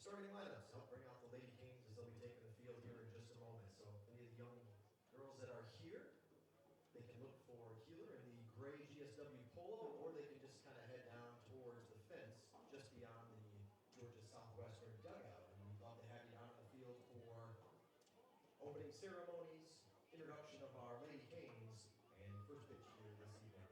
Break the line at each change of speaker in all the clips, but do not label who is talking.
starting lineups help bring out the Lady Kings as they'll be taking the field here in just a moment. So any of the young girls that are here, they can look for Keeler in the gray GSW polo, or they can just kind of head down towards the fence just beyond the Georgia Southwestern dugout. And we'd love to have you down on the field for opening ceremonies, introduction of our Lady Kings, and first pitch here this evening.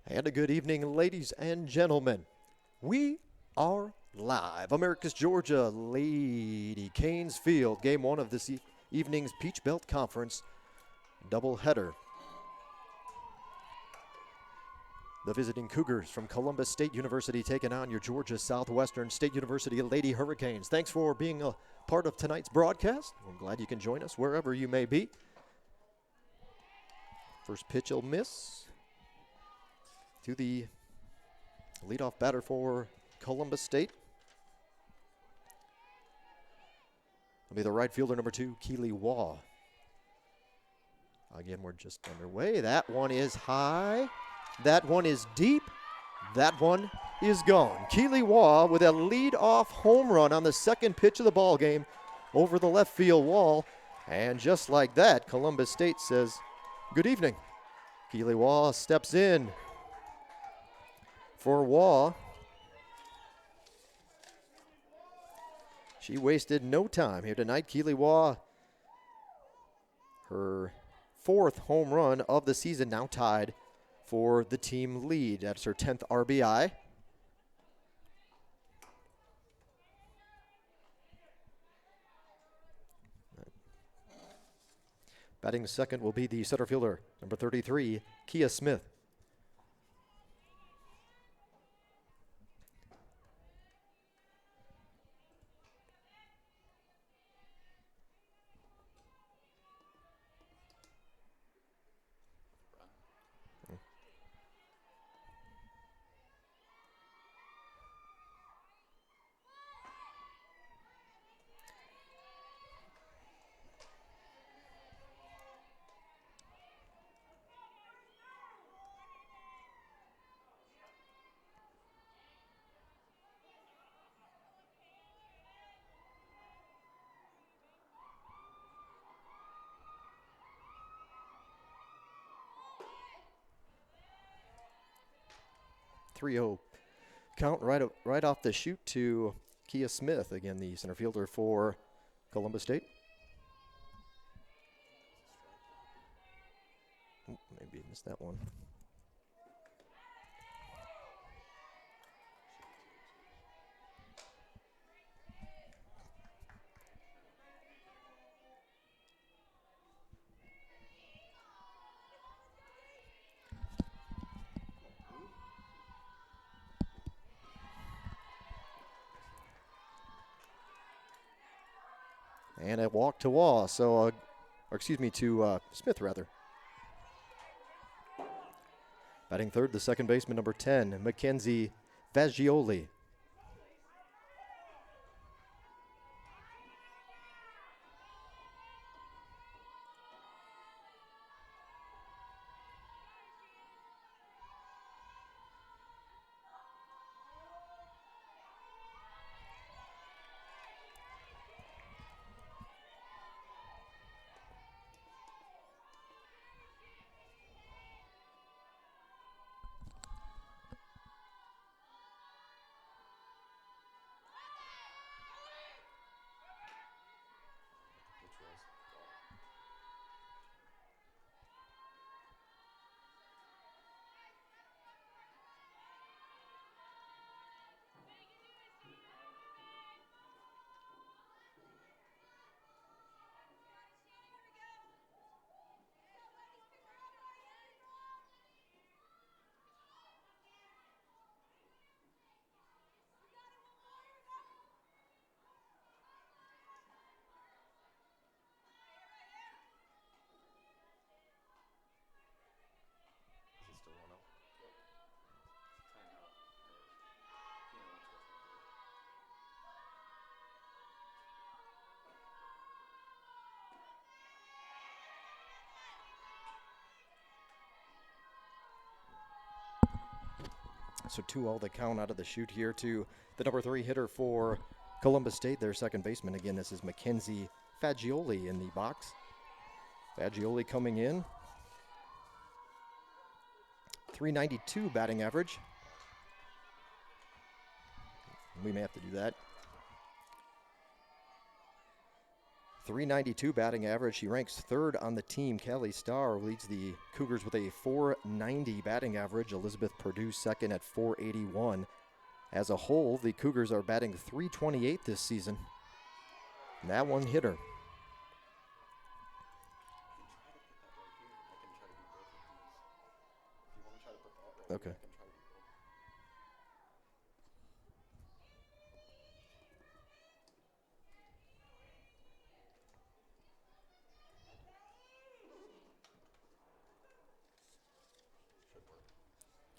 And a good evening, ladies and gentlemen. We are live. Americus, Georgia, Lady Canes Field. Game one of this evening's Peach Belt Conference doubleheader. The visiting Cougars from Columbus State University taking on your Georgia Southwestern State University Lady Hurricanes. Thanks for being a part of tonight's broadcast. We're glad you can join us wherever you may be. First pitch will miss to the leadoff batter for Columbus State. It'll be the right fielder, number 2, Keely Waugh. Again, we're just underway. That one is high. That one is deep. That one is gone. Keely Waugh with a lead-off home run on the second pitch of the ball game over the left field wall. And just like that, Columbus State says, good evening. Keely Waugh steps in for Waugh. She wasted no time here tonight. Keely Waugh, her 4th home run of the season, now tied for the team lead. That's her 10th RBI. Batting second will be the center fielder, number 33, Kia Smith. .30 count right off the shoot to Kia Smith, again the center fielder for Columbus State. Oh, maybe missed that one. And a walk to Waugh, to Smith, rather. Batting third, the second baseman, number 10, Mackenzie Fagioli. So 2-0 the count out of the chute here to the number 3 hitter for Columbus State, their second baseman. Again, this is Mackenzie Fagioli in the box. Fagioli coming in. .392 batting average. We may have to do that. .392 batting average. She ranks third on the team. Kelly Starr leads the Cougars with a .490 batting average. Elizabeth Purdue second at .481. As a whole, the Cougars are batting .328 this season. And that one hit her. Okay.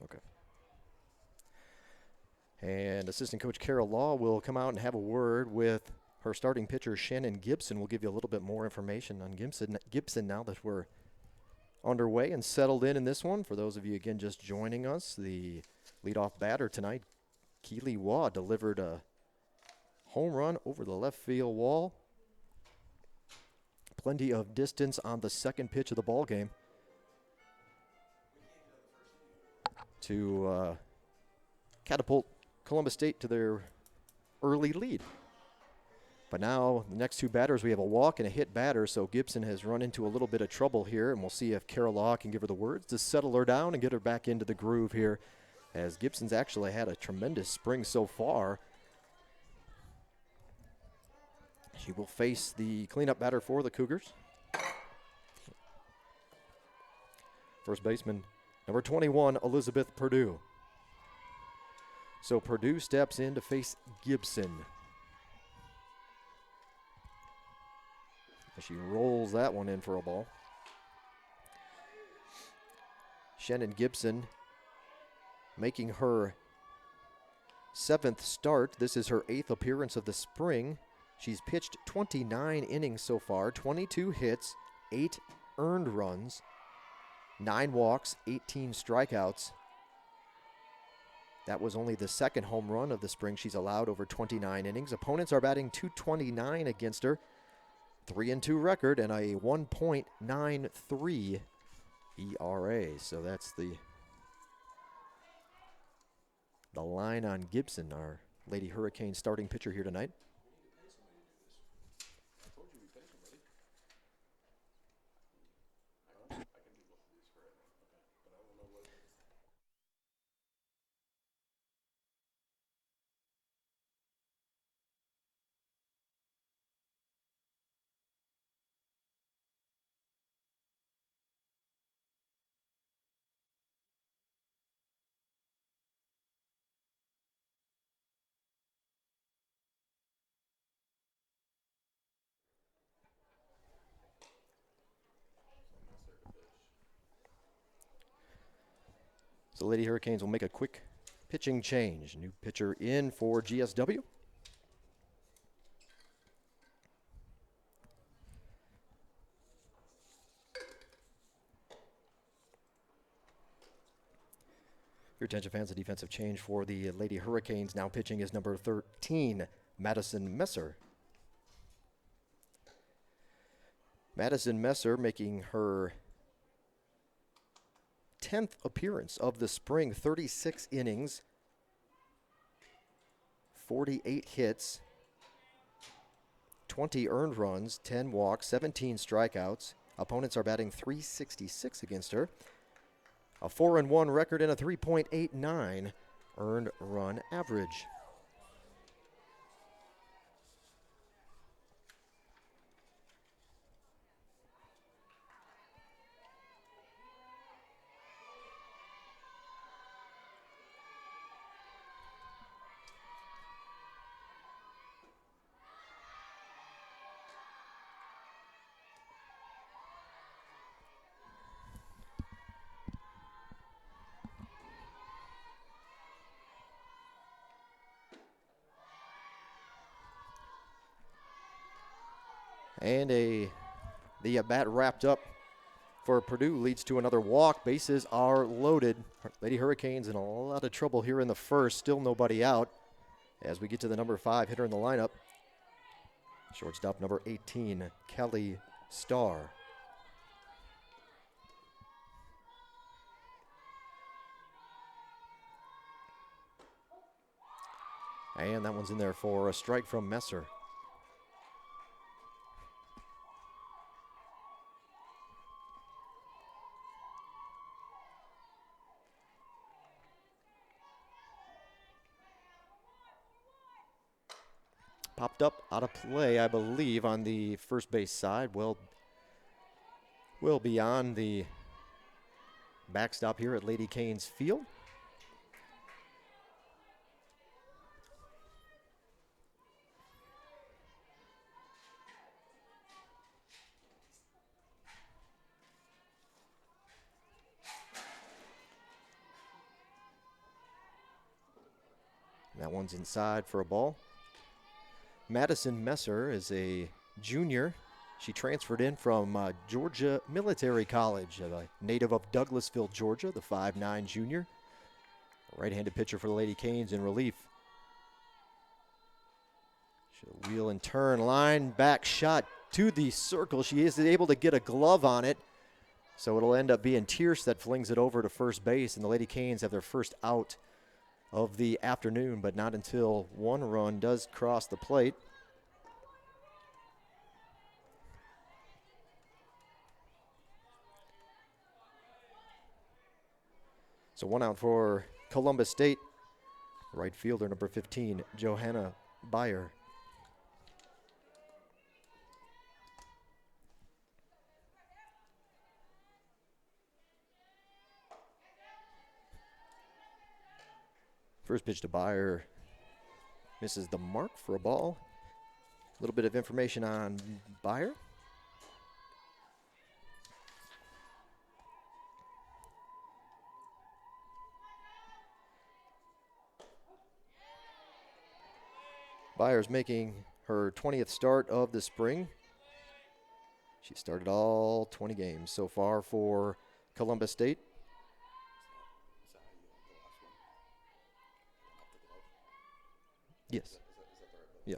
Okay. And assistant coach Carol Law will come out and have a word with her starting pitcher Shannon Gibson. We'll give you a little bit more information on Gibson now that we're underway and settled in this one. For those of you, again, just joining us, the leadoff batter tonight, Keely Waugh, delivered a home run over the left field wall. Plenty of distance on the second pitch of the ball game to catapult Columbus State to their early lead. But now the next two batters, we have a walk and a hit batter, so Gibson has run into a little bit of trouble here, and we'll see if Carol Law can give her the words to settle her down and get her back into the groove here, as Gibson's actually had a tremendous spring so far. She will face the cleanup batter for the Cougars. First baseman, number 21, Elizabeth Purdue. So Purdue steps in to face Gibson. She rolls that one in for a ball. Shannon Gibson making her 7th start. This is her 8th appearance of the spring. She's pitched 29 innings so far, 22 hits, 8 earned runs, 9 walks, 18 strikeouts. That was only the second home run of the spring she's allowed over 29 innings. Opponents are batting .229 against her. 3-2 record and a 1.93 ERA. So that's the line on Gibson, our Lady Hurricane starting pitcher here tonight. So Lady Hurricanes will make a quick pitching change. New pitcher in for GSW. Your attention fans, a defensive change for the Lady Hurricanes. Now pitching is number 13, Madison Messer. Madison Messer making her 10th appearance of the spring, 36 innings, 48 hits, 20 earned runs, 10 walks, 17 strikeouts. Opponents are batting .366 against her. A 4-1 record and a 3.89 earned run average. And the at-bat wrapped up for Purdue leads to another walk. Bases are loaded. Lady Hurricanes in a lot of trouble here in the first. Still nobody out as we get to the number 5 hitter in the lineup. Shortstop number 18, Kelly Starr. And that one's in there for a strike from Messer. popped up out of play, I believe, on the first base side. Well beyond the backstop here at Lady Canes Field. That one's inside for a ball. Madison Messer is a junior. She transferred in from Georgia Military College, a native of Douglasville, Georgia, the 5'9" junior. Right-handed pitcher for the Lady Canes in relief. She'll wheel and turn, line back shot to the circle. She is able to get a glove on it, so it'll end up being Tierce that flings it over to first base, and the Lady Canes have their first out of the afternoon, but not until one run does cross the plate. So one out for Columbus State. Right fielder number 15, Johanna Beyer. First pitch to Beyer misses the mark for a ball. A little bit of information on Beyer. Beyer's making her 20th start of the spring. She started all 20 games so far for Columbus State. Yes. Yeah.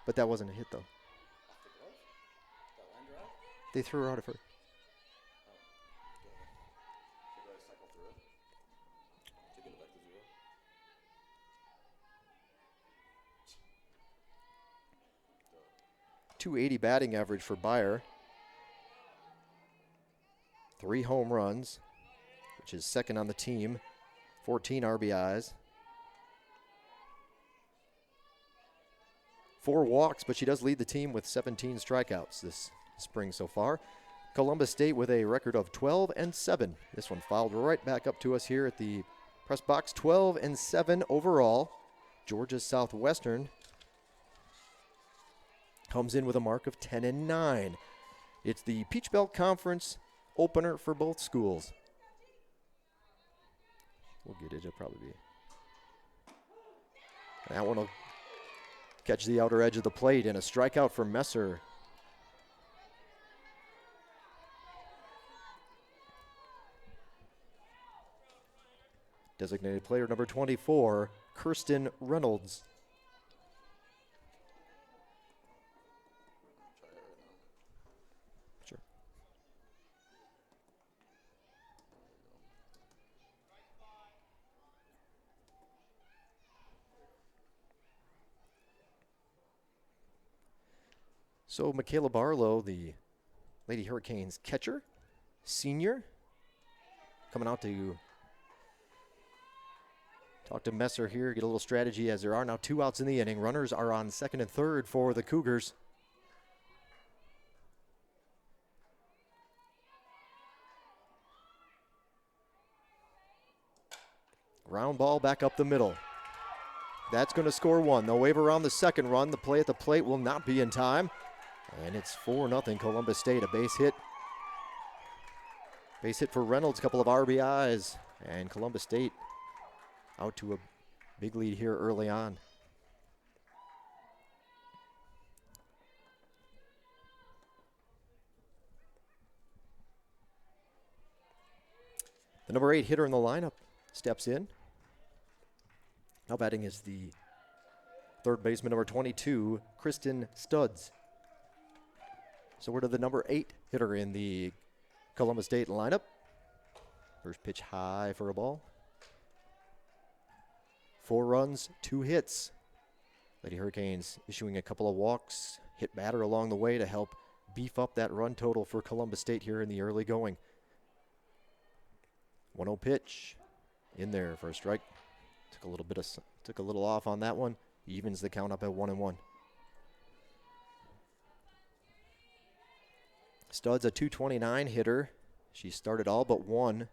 But that wasn't a hit, though. They threw her out of her. 280 batting average for Beyer. 3 home runs, which is second on the team. 14 RBIs. 4 walks, but she does lead the team with 17 strikeouts this spring so far. Columbus State with a record of 12-7. This one fouled right back up to us here at the press box. 12-7 overall. Georgia Southwestern comes in with a mark of 10-9. It's the Peach Belt Conference opener for both schools. We'll get it. It'll probably be. That one will catch the outer edge of the plate, and a strikeout for Messer. Designated player number 24, Kirsten Reynolds. Sure. So Michaela Barlow, the Lady Hurricanes catcher, senior, coming out to talk to Messer here, get a little strategy as there are now 2 outs in the inning. Runners are on second and third for the Cougars. Ground ball back up the middle. That's going to score 1. They'll wave around the second run. The play at the plate will not be in time. And it's 4-0 Columbus State. A base hit. Base hit for Reynolds, a couple of RBIs. And Columbus State out to a big lead here early on. The number 8 hitter in the lineup steps in. Now batting is the third baseman, number 22, Kristen Studds. So we're to the number 8 hitter in the Columbus State lineup. First pitch high for a ball. 4 runs, 2 hits. Lady Hurricanes issuing a couple of walks, hit batter along the way to help beef up that run total for Columbus State here in the early going. 1-0 pitch in there for a strike. Took a little off on that one. Evens the count up at 1-1. Studs a .229 hitter. She started all but one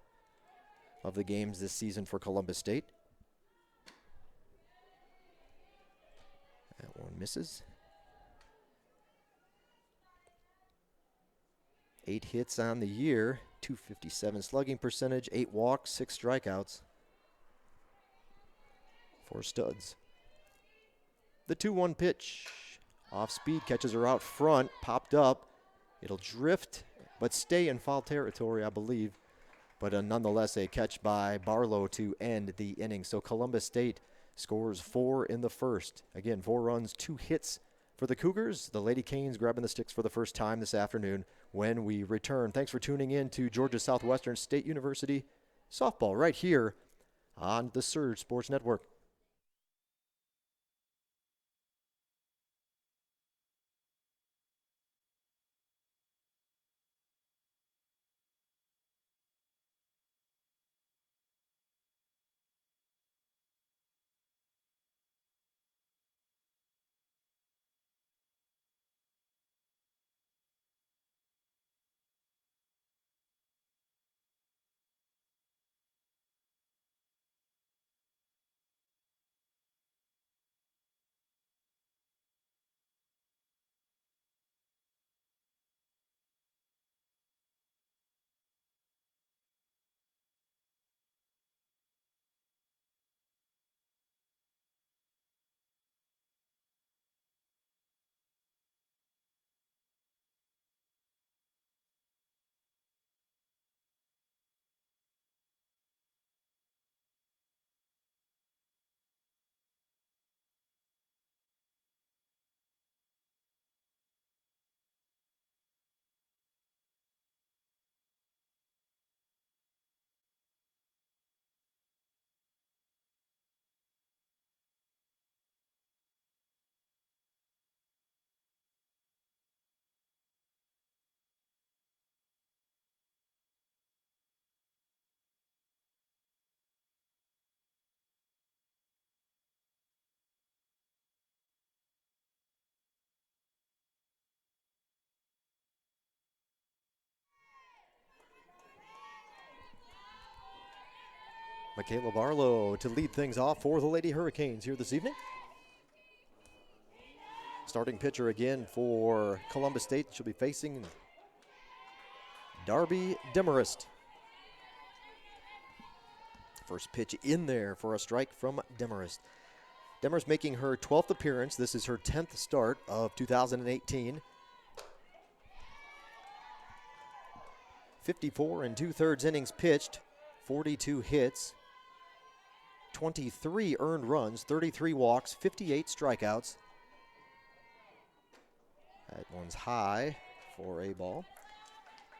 of the games this season for Columbus State. That one misses. 8 hits on the year, .257 slugging percentage, 8 walks, 6 strikeouts for Studs. The 2-1 pitch. Off speed, catches her out front, popped up. It'll drift, but stay in foul territory, I believe. But nonetheless, a catch by Barlow to end the inning. So Columbus State scores 4 in the first. Again, 4 runs, 2 hits for the Cougars. The Lady Canes grabbing the sticks for the first time this afternoon when we return. Thanks for tuning in to Georgia Southwestern State University softball right here on the Surge Sports Network. Michaela Barlow to lead things off for the Lady Hurricanes here this evening. Starting pitcher again for Columbus State. She'll be facing Darby Demarest. First pitch in there for a strike from Demarest. Demarest making her 12th appearance. This is her 10th start of 2018. 54 and 2/3 innings pitched, 42 hits, 23 earned runs, 33 walks, 58 strikeouts. That one's high for a ball.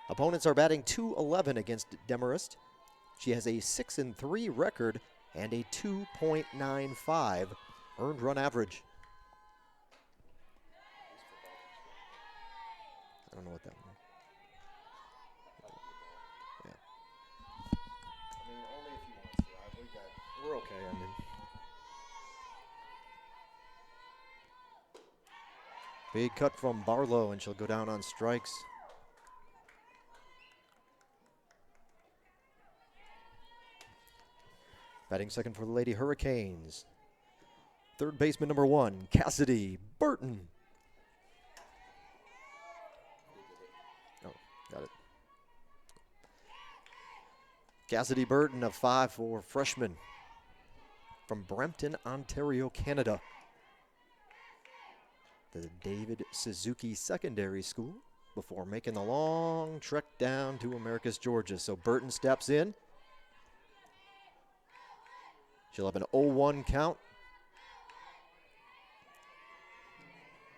Opponents are batting .211 against Demarest. She has a 6-3 record and a 2.95 earned run average. I don't know what that means. Yeah. I mean, only if you want to. We're okay. I mean. Big cut from Barlow, and she'll go down on strikes. Batting second for the Lady Hurricanes. Third baseman number 1, Cassidy Burton. Oh, got it. Cassidy Burton, a 5'4" freshman from Brampton, Ontario, Canada. The David Suzuki Secondary School before making the long trek down to Americus, Georgia. So Burton steps in. She'll have an 0-1 count.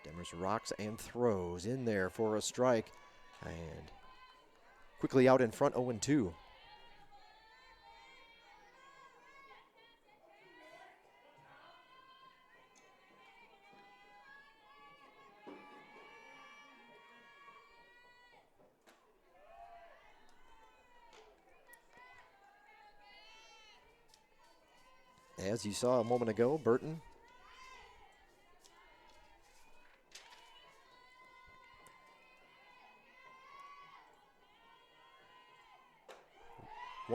Demers rocks and throws in there for a strike. And quickly out in front, 0-2. As you saw a moment ago, Burton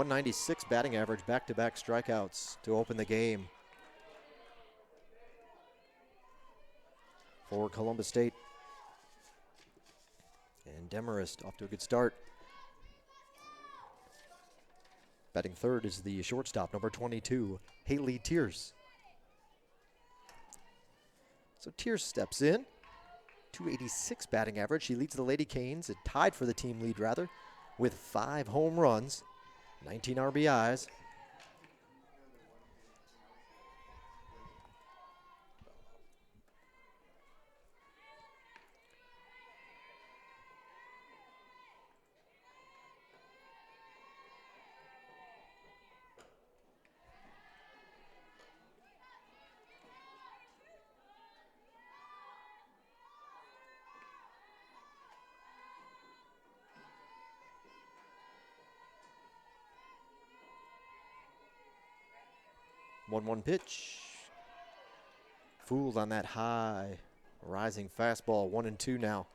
196 batting average, back-to-back strikeouts to open the game for Columbus State. And Demarest off to a good start. Batting third is the shortstop, number 22, Haley Tears. So Tears steps in, 286 batting average. She leads the Lady Canes, tied for the team lead rather, with 5 home runs, 19 RBIs. One pitch. Fooled on that high rising fastball. 1-2 now.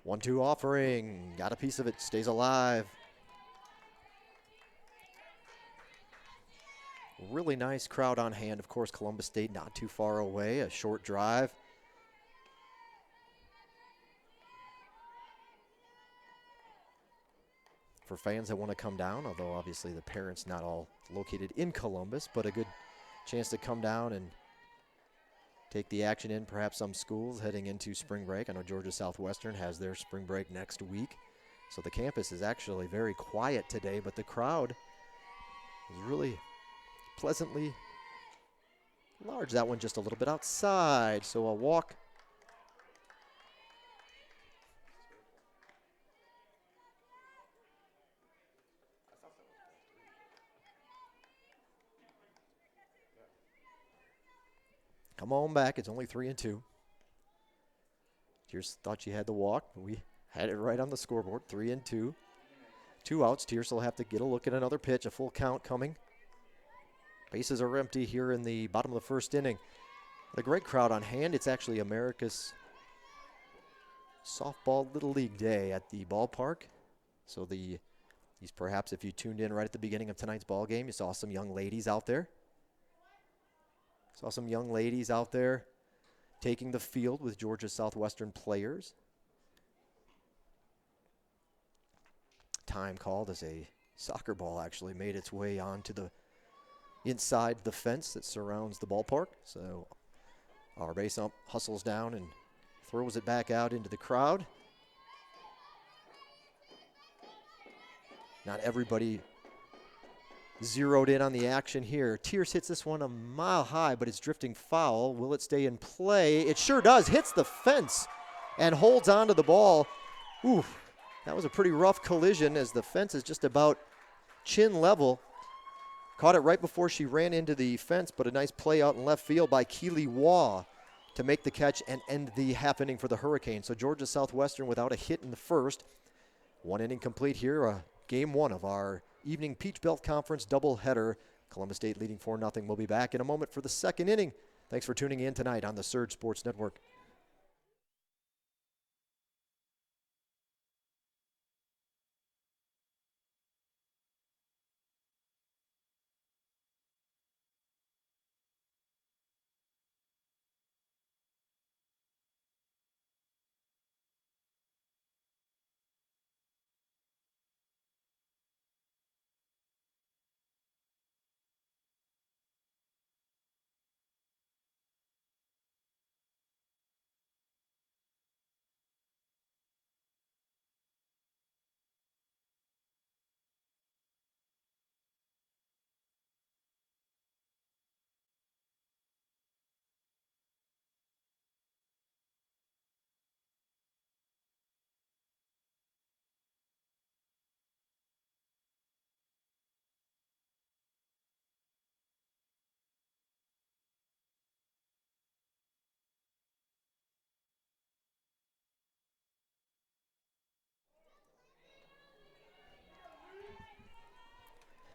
One-two offering. Got a piece of it. Stays alive. Really nice crowd on hand. Of course, Columbus State not too far away. A short drive. For fans that want to come down, although obviously the parents not all located in Columbus, but a good chance to come down and take the action in. Perhaps some schools heading into spring break. I know Georgia Southwestern has their spring break next week. So the campus is actually very quiet today, but the crowd is really pleasantly large. That one just a little bit outside, so a walk. Come on back. It's only 3-2. Tears thought she had the walk, but we had it right on the scoreboard. 3-2. 2 outs. Tears will have to get a look at another pitch. A full count coming. Bases are empty here in the bottom of the first inning. A great crowd on hand. It's actually Americus Softball Little League Day at the ballpark. So these perhaps if you tuned in right at the beginning of tonight's ball game, you saw some young ladies out there. Saw some young ladies out there taking the field with Georgia Southwestern players. Time called as a soccer ball actually made its way onto the inside the fence that surrounds the ballpark. So our base ump hustles down and throws it back out into the crowd. Not everybody zeroed in on the action here. Tears hits this one a mile high, but it's drifting foul. Will it stay in play? It sure does. Hits the fence and holds onto the ball. Ooh, that was a pretty rough collision as the fence is just about chin level. Caught it right before she ran into the fence, but a nice play out in left field by Keely Waugh to make the catch and end the half inning for the Hurricanes. So Georgia Southwestern without a hit in the first. 1 inning complete here, game 1 of our evening Peach Belt Conference doubleheader. Columbus State leading 4-0. We'll be back in a moment for the second inning. Thanks for tuning in tonight on the Surge Sports Network.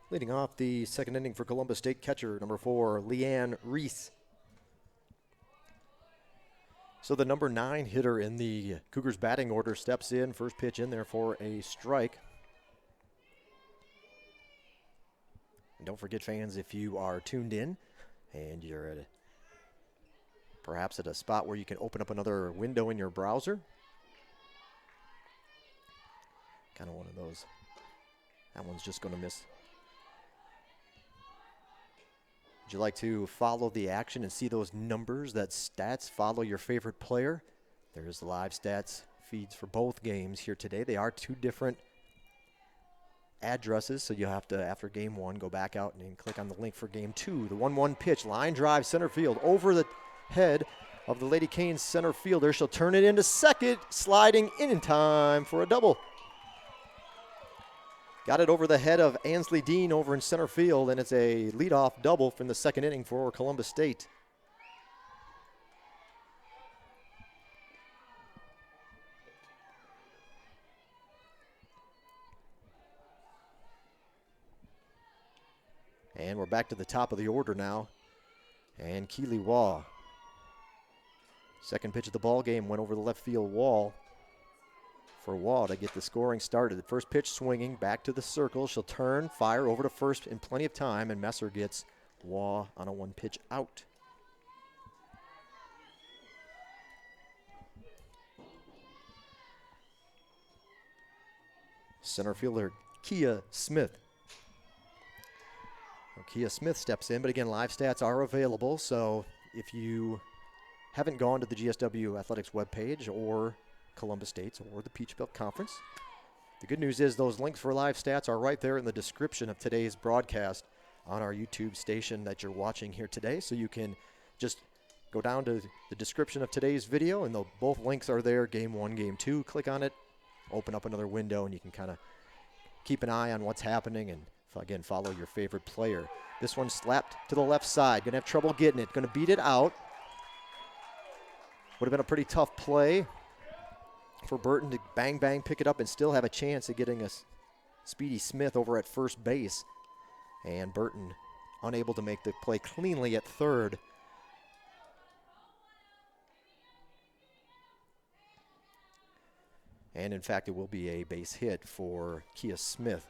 Leading off the second inning for Columbus State, catcher number 4, Leanne Reese. So the number 9 hitter in the Cougars batting order steps in. First pitch in there for a strike. And don't forget, fans, if you are tuned in and you're perhaps at a spot where you can open up another window in your browser. Kind of one of those. That one's just going to miss. Would you like to follow the action and see those numbers, that stats, follow your favorite player? There's the live stats feeds for both games here today. They are 2 different addresses, so you'll have to, after game 1, go back out and click on the link for game 2. The 1-1 pitch, line drive, center field, over the head of the Lady Canes center fielder. She'll turn it into second, sliding in time for a double. Got it over the head of Ansley Dean over in center field, and it's a leadoff double from the second inning for Columbus State. And we're back to the top of the order now. And Keely Waugh. Second pitch of the ball game went over the left field wall for Waugh to get the scoring started. The first pitch swinging back to the circle. She'll turn, fire over to first in plenty of time, and Messer gets Waugh on a 1-pitch out. Center fielder Kia Smith. Kia Smith steps in, but again, live stats are available, so if you haven't gone to the GSW Athletics webpage or Columbus State's or the Peach Belt Conference, the good news is those links for live stats are right there in the description of today's broadcast on our YouTube station that you're watching here today, so you can just go down to the description of today's video, and both links are there, game 1, game 2. Click on it, open up another window, and you can kind of keep an eye on what's happening and, again, follow your favorite player. This one slapped to the left side. Going to have trouble getting it. Going to beat it out. Would have been a pretty tough play for Burton to bang, bang, pick it up and still have a chance of getting a Speedy Smith over at first base. And Burton unable to make the play cleanly at third. And, in fact, it will be a base hit for Kia Smith.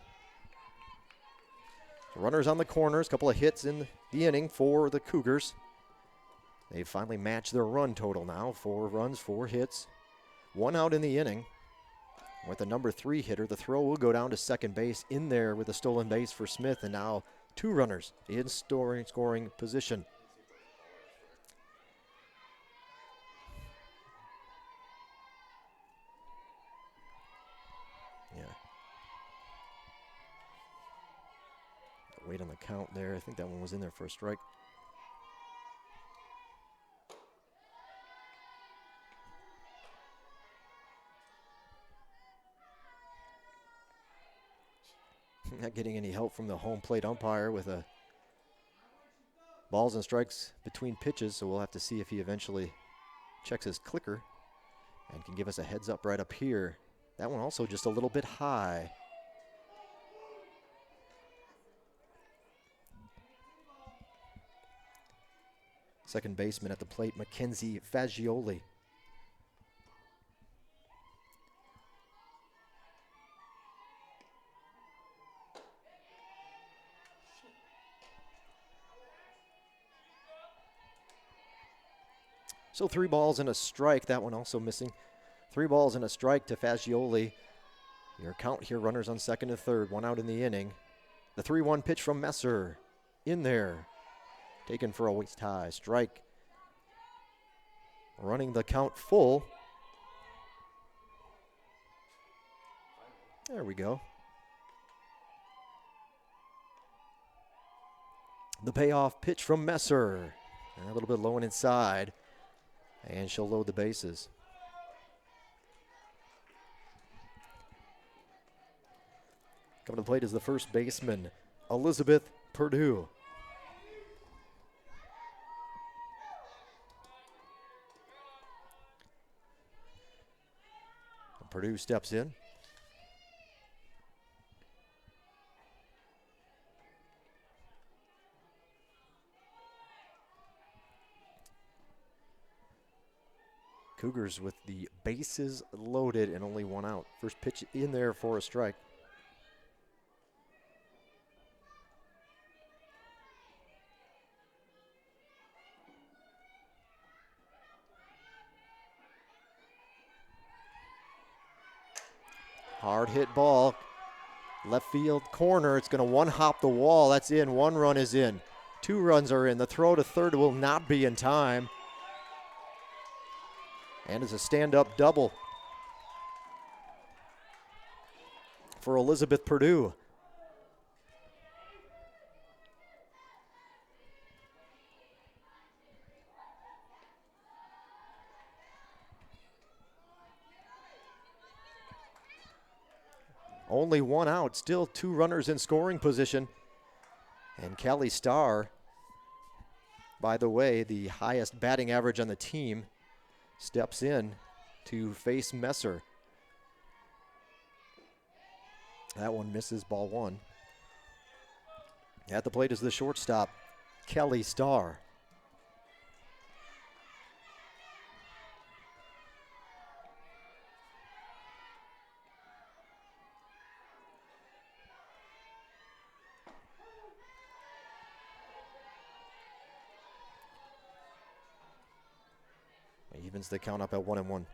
Runners on the corners, a couple of hits in the inning for the Cougars. They've finally matched their run total now. 4 runs, 4 hits. 1 out in the inning with the number 3 hitter. The throw will go down to second base in there with a stolen base for Smith, and now 2 runners in scoring position. Wait on the count there. I think that one was in there for a strike. Not getting any help from the home plate umpire with a balls and strikes between pitches, so we'll have to see if he eventually checks his clicker and can give us a heads up right up here. That one also just a little bit high. Second baseman at the plate, Mackenzie Fagioli. So 3 balls and a strike. That one also missing. 3 balls and a strike to Fagioli. Your count here, runners on second and third. 1 out in the inning. The 3-1 pitch from Messer. In there. Taken for a waist high. Strike. Running the count full. There we go. The payoff pitch from Messer. A little bit low and inside. And she'll load the bases. Coming to the plate is the first baseman, Elizabeth Purdue. Purdue steps in. Cougars with the bases loaded and only one out. First pitch in there for a strike. Hard hit ball. Left field corner. It's going to one hop the wall. That's in. One run is in. 2 runs are in. The throw to third will not be in time. And it's a stand-up double for Elizabeth Purdue. Only one out, still 2 runners in scoring position. And Callie Starr, by the way, the highest batting average on the team, steps in to face Messer. That one misses, ball 1. At the plate is the shortstop, Kelly Starr. Evens the count up at 1-1.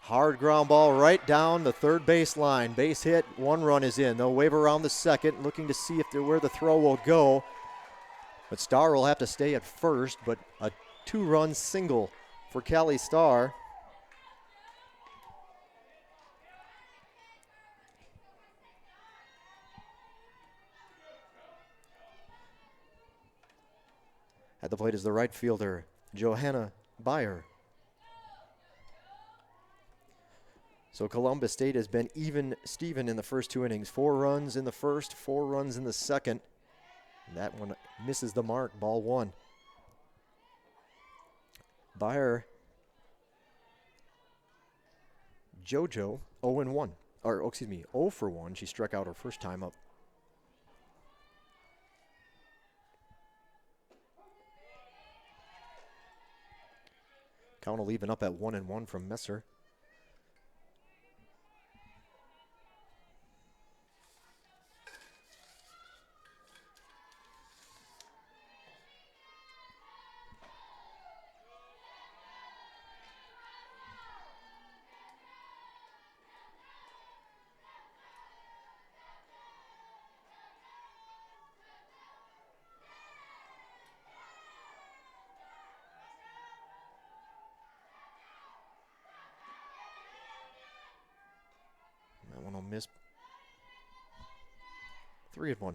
Hard ground ball right down the third base line. Base hit, 1 run is in. They'll wave around the second, looking to see where the throw will go. But Starr will have to stay at first, but a 2-run single for Callie Starr. At the plate is the right fielder, Johanna Beyer. So Columbus State has been even Steven in the first 2 innings. 4 runs in the first, 4 runs in the second. And that one misses the mark, ball 1. Beyer, JoJo, 0-1. Or, excuse me, 0 for 1. She struck out her first time up. Count will even up at 1-1 from Messer. That one will miss. 3-1.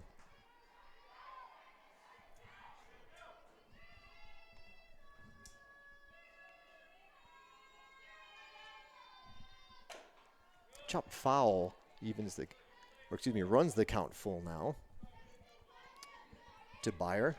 Chop foul runs the count full now to Beyer.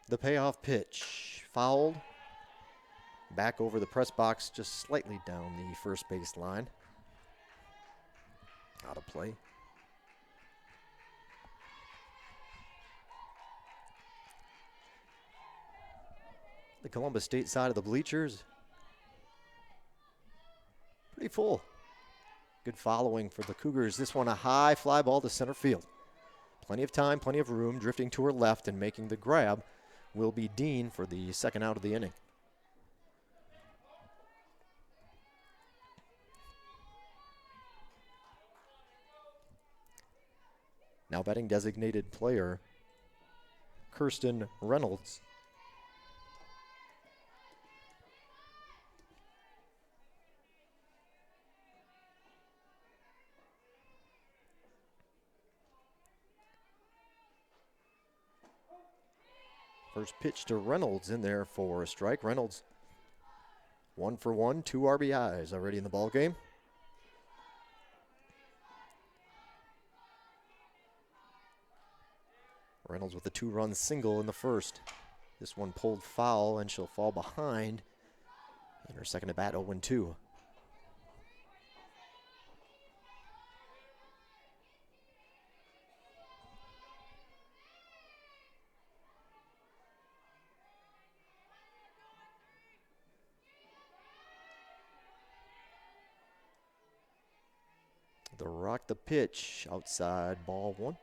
The payoff pitch, fouled. Back over the press box, just slightly down the first base line. Out of play. The Columbus State side of the bleachers, pretty full. Good following for the Cougars. This one a high fly ball to center field. Plenty of time, plenty of room. Drifting to her left and making the grab will be Dean for the second out of the inning. Now batting designated player, Kirsten Reynolds. First pitch to Reynolds in there for a strike. Reynolds 1 for 1, 2 RBIs already in the ball game. Reynolds with a 2-run single in the first. This one pulled foul, and she'll fall behind in her second at bat, 0-2. The rock the pitch, outside ball 1.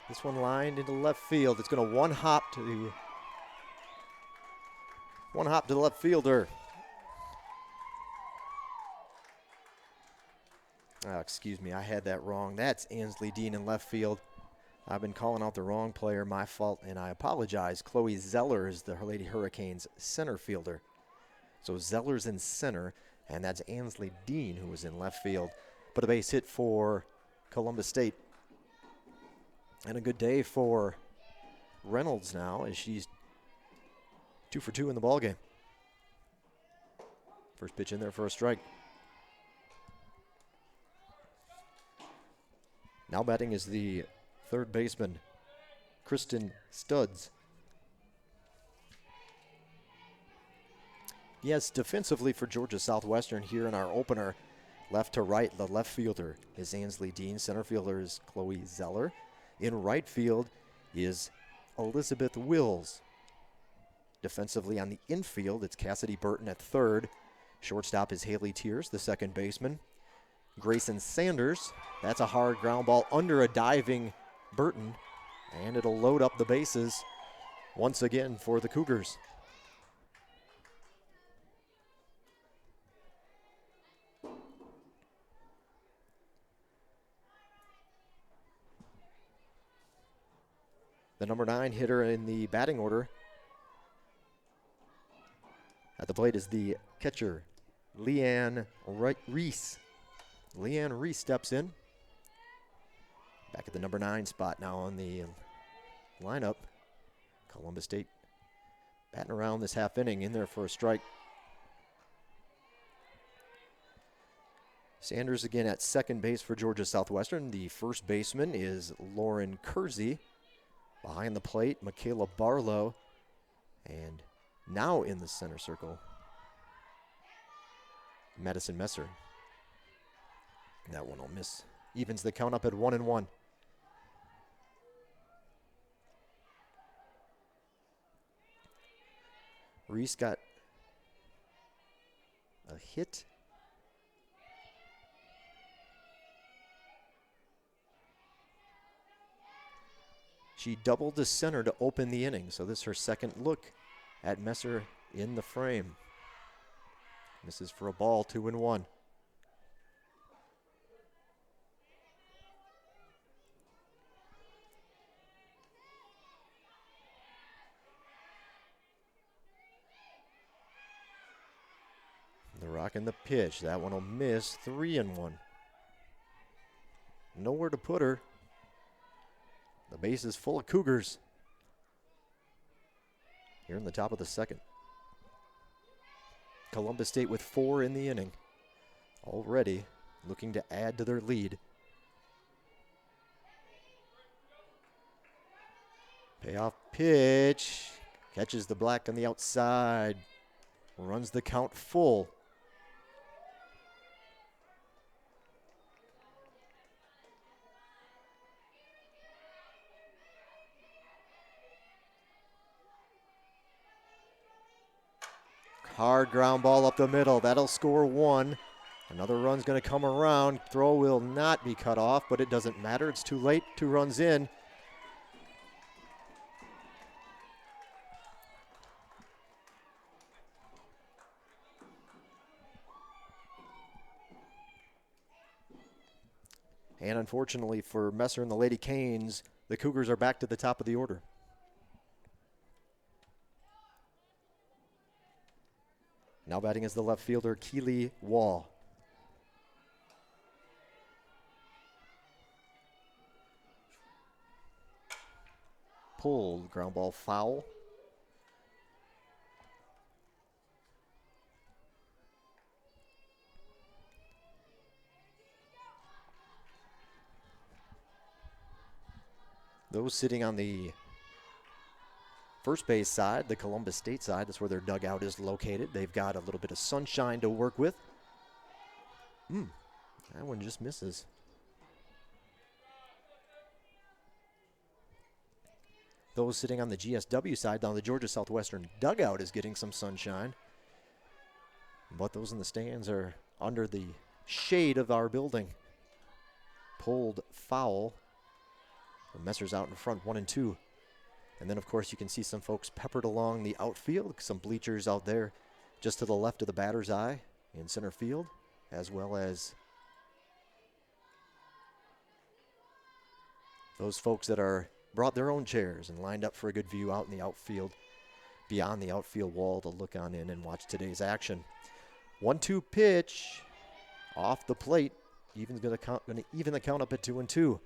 This one lined into left field. It's going to one hop to the left fielder. Oh, excuse me, I had that wrong. That's Ansley Dean in left field. I've been calling out the wrong player, my fault, and I apologize. Chloe Zeller is the Lady Hurricanes center fielder. So Zeller's in center, and that's Ansley Dean who was in left field. But a base hit for Columbus State. And a good day for Reynolds now, as she's 2 for 2 in the ballgame. First pitch in there for a strike. Now batting is the third baseman, Kristen Studds. Yes, defensively for Georgia Southwestern here in our opener, left to right, the left fielder is Ansley Dean. Center fielder is Chloe Zeller. In right field is Elizabeth Wills. Defensively on the infield, it's Cassidy Burton at third. Shortstop is Haley Tears, the second baseman. Grayson Sanders, that's a hard ground ball under a diving Burton, and it'll load up the bases once again for the Cougars. The number 9 hitter in the batting order at the plate is the catcher, Leanne Reese. Leanne Reese steps in. Back at the number 9 spot now on the lineup. Columbus State batting around this half inning, in there for a strike. Sanders again at second base for Georgia Southwestern. The first baseman is Lauren Kersey. Behind the plate, Michaela Barlow. And now in the center circle, Madison Messer. That one will miss. Evens the count up at 1-1. Reese got a hit. She doubled the center to open the inning, so this is her second look at Messer in the frame. Misses for a ball, 2-1. The rock and the pitch. That one will miss. 3-1. Nowhere to put her. The base is full of Cougars here in the top of the second. Columbus State with 4 in the inning, already looking to add to their lead. Payoff pitch. Catches the black on the outside. Runs the count full. Hard ground ball up the middle. That'll score 1. Another run's going to come around. Throw will not be cut off, but it doesn't matter. It's too late. 2 runs in. And unfortunately for Messer and the Lady Canes, the Cougars are back to the top of the order. Now batting is the left fielder, Keely Wall. pulled. Ground ball foul. Those sitting on the first base side, the Columbus State side, that's where their dugout is located. They've got a little bit of sunshine to work with. That one just misses. Those sitting on the GSW side, down the Georgia Southwestern dugout is getting some sunshine. But those in the stands are under the shade of our building. Pulled foul. Messer's out in front, 1-2. And then, of course, you can see some folks peppered along the outfield, some bleachers out there just to the left of the batter's eye in center field, as well as those folks that are brought their own chairs and lined up for a good view out in the outfield, beyond the outfield wall to look on in and watch today's action. 1-2 pitch off the plate. Going to even the count up at 2-2.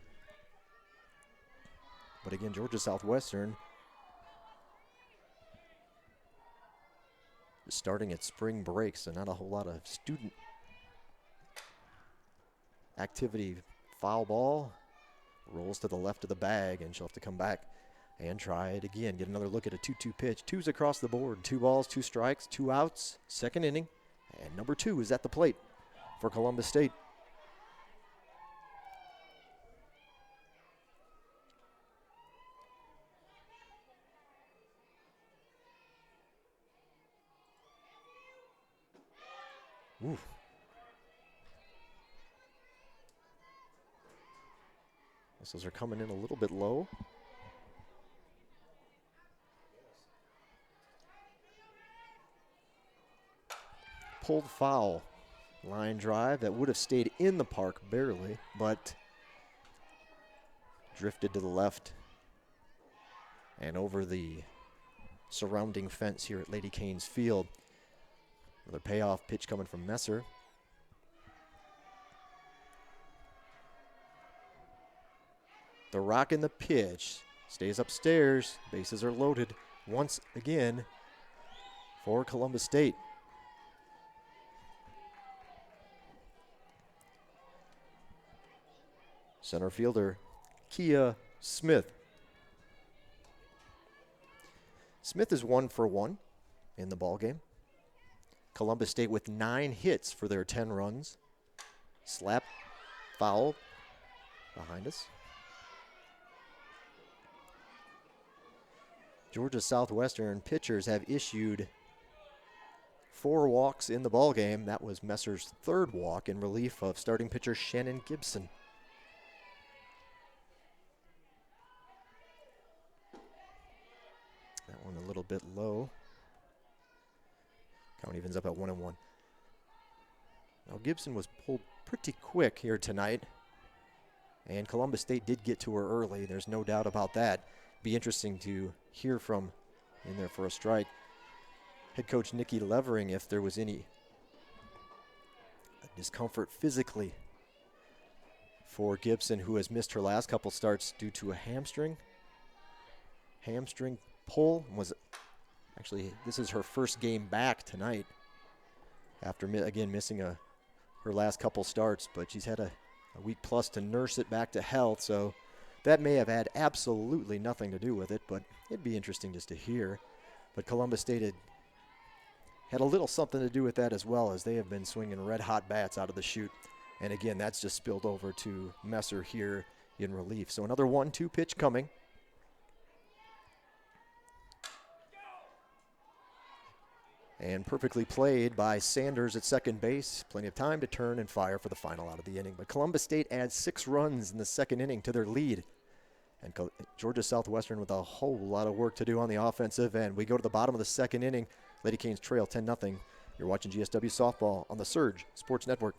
But again, Georgia Southwestern is starting at spring break, so not a whole lot of student activity. Foul ball rolls to the left of the bag, and she'll have to come back and try it again. Get another look at a 2-2 pitch. Two's across the board. 2 balls, 2 strikes, 2 outs. Second inning, and number 2 is at the plate for Columbus State. Ooh. Missiles are coming in a little bit low. Pulled foul. Line drive that would have stayed in the park barely, but drifted to the left and over the surrounding fence here at Lady Canes Field. Another payoff pitch coming from Messer. The rock in the pitch stays upstairs. Bases are loaded once again for Columbus State. Center fielder Kia Smith. Smith is 1 for 1 in the ballgame. Columbus State with 9 hits for their 10 runs. Slap foul behind us. Georgia Southwestern pitchers have issued 4 walks in the ballgame. That was Messer's 3rd walk in relief of starting pitcher Shannon Gibson. That one a little bit low. Count evens up at 1-1. Now Gibson was pulled pretty quick here tonight, and Columbus State did get to her early. There's no doubt about that. Be interesting to hear from in there for a strike head coach Nikki Levering if there was any discomfort physically for Gibson, who has missed her last couple starts due to a hamstring pull. Actually, this is her first game back tonight after, again, missing her last couple starts, but she's had a week plus to nurse it back to health, so that may have had absolutely nothing to do with it, but it'd be interesting just to hear. But Columbus State had a little something to do with that as well, as they have been swinging red-hot bats out of the chute. And again, that's just spilled over to Messer here in relief. So another 1-2 pitch coming. And perfectly played by Sanders at second base. Plenty of time to turn and fire for the final out of the inning. But Columbus State adds 6 runs in the second inning to their lead. And Georgia Southwestern with a whole lot of work to do on the offensive end. We go to the bottom of the second inning. Lady Canes trail 10-0. You're watching GSW Softball on the Surge Sports Network.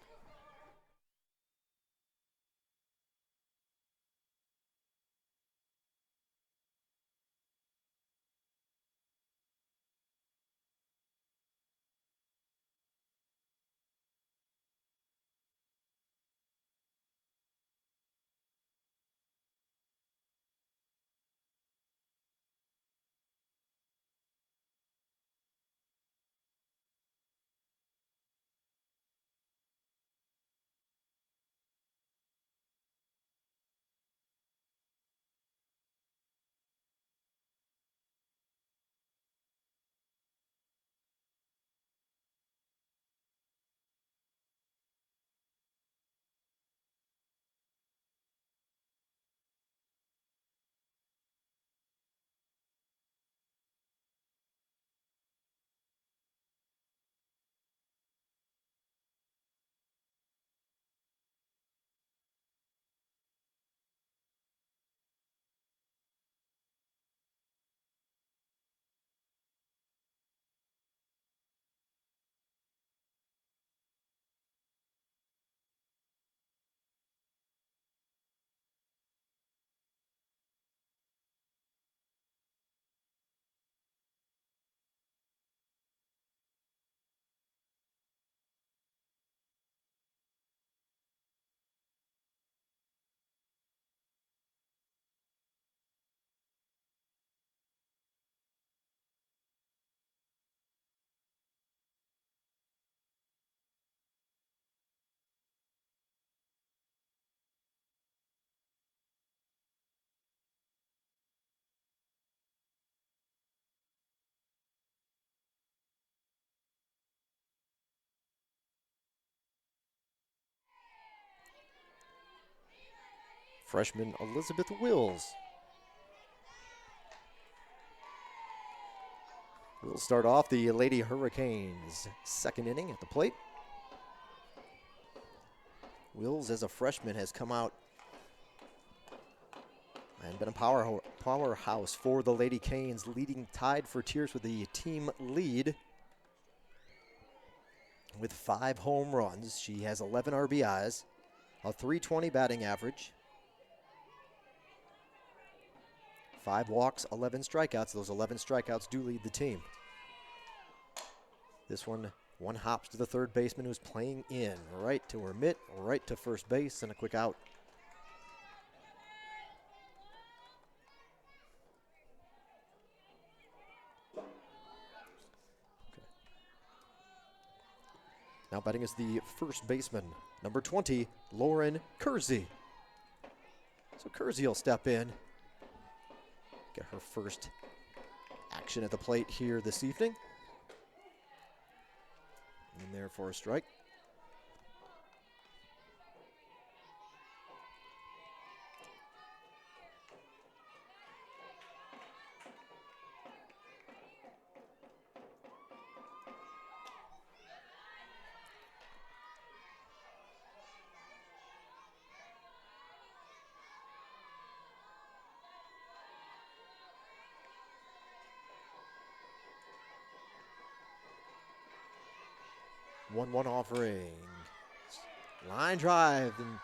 freshman Elizabeth Wills. We'll start off the Lady Hurricanes' second inning at the plate. Wills, as a freshman, has come out and been a powerhouse for the Lady Canes, leading tied for Tears with the team lead with 5 home runs. She has 11 RBIs, a .320 batting average, 5 walks, 11 strikeouts. Those 11 strikeouts do lead the team. This one hops to the third baseman who's playing in, right to her mitt, right to first base, and a quick out. Now batting is the first baseman, number 20, Lauren Kersey. So Kersey will step in, get her first action at the plate here this evening. In there for a strike. One offering. Line drive and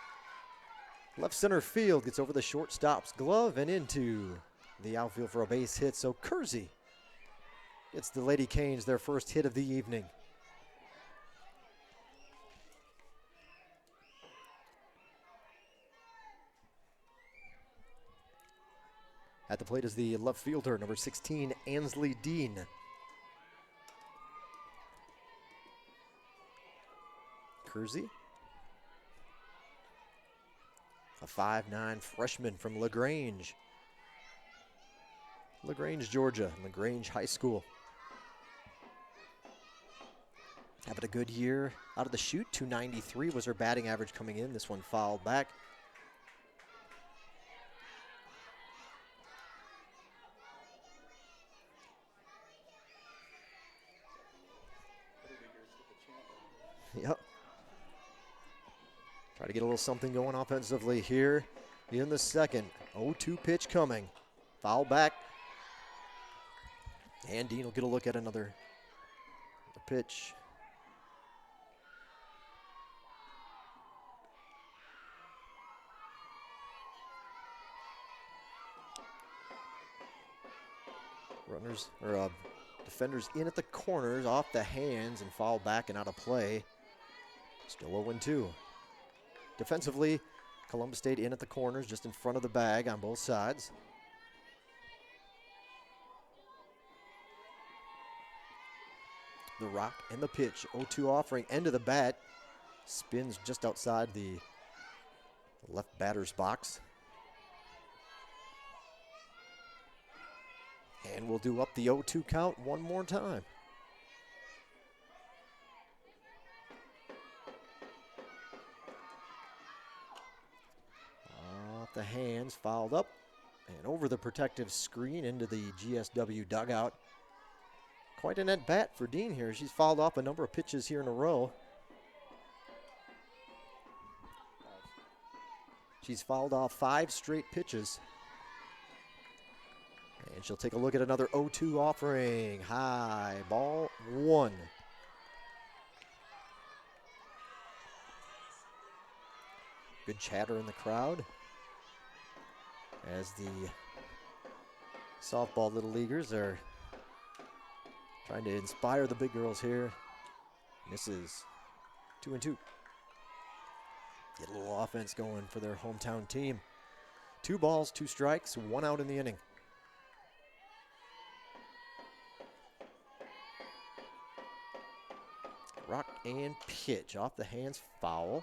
left center field, gets over the shortstop's glove and into the outfield for a base hit. So Kersey gets the Lady Canes their first hit of the evening. At the plate is the left fielder, number 16, Ansley Dean. Kersey, a 5'9" freshman from LaGrange, Georgia, LaGrange High School. Having a good year out of the chute. .293 was her batting average coming in. This one fouled back. Yep. Try to get a little something going offensively here in the second. 0-2 pitch coming. Foul back. And Dean will get a look at another pitch. Defenders in at the corners, off the hands, and foul back and out of play. Still 0-2. Defensively, Columbus State in at the corners, just in front of the bag on both sides. The rock and the pitch. 0-2 offering, end of the bat. Spins just outside the left batter's box. And we'll do up the 0-2 count one more time. Off the hands, fouled up and over the protective screen into the GSW dugout. Quite an at bat for Dean here. She's fouled off a number of pitches here in a row. She's fouled off 5 straight pitches. And she'll take a look at another 0-2 offering. High, ball 1. Good chatter in the crowd as the softball little leaguers are trying to inspire the big girls here. Misses. 2-2. Get a little offense going for their hometown team. 2 balls, 2 strikes, 1 out in the inning. Rock and pitch off the hands, foul.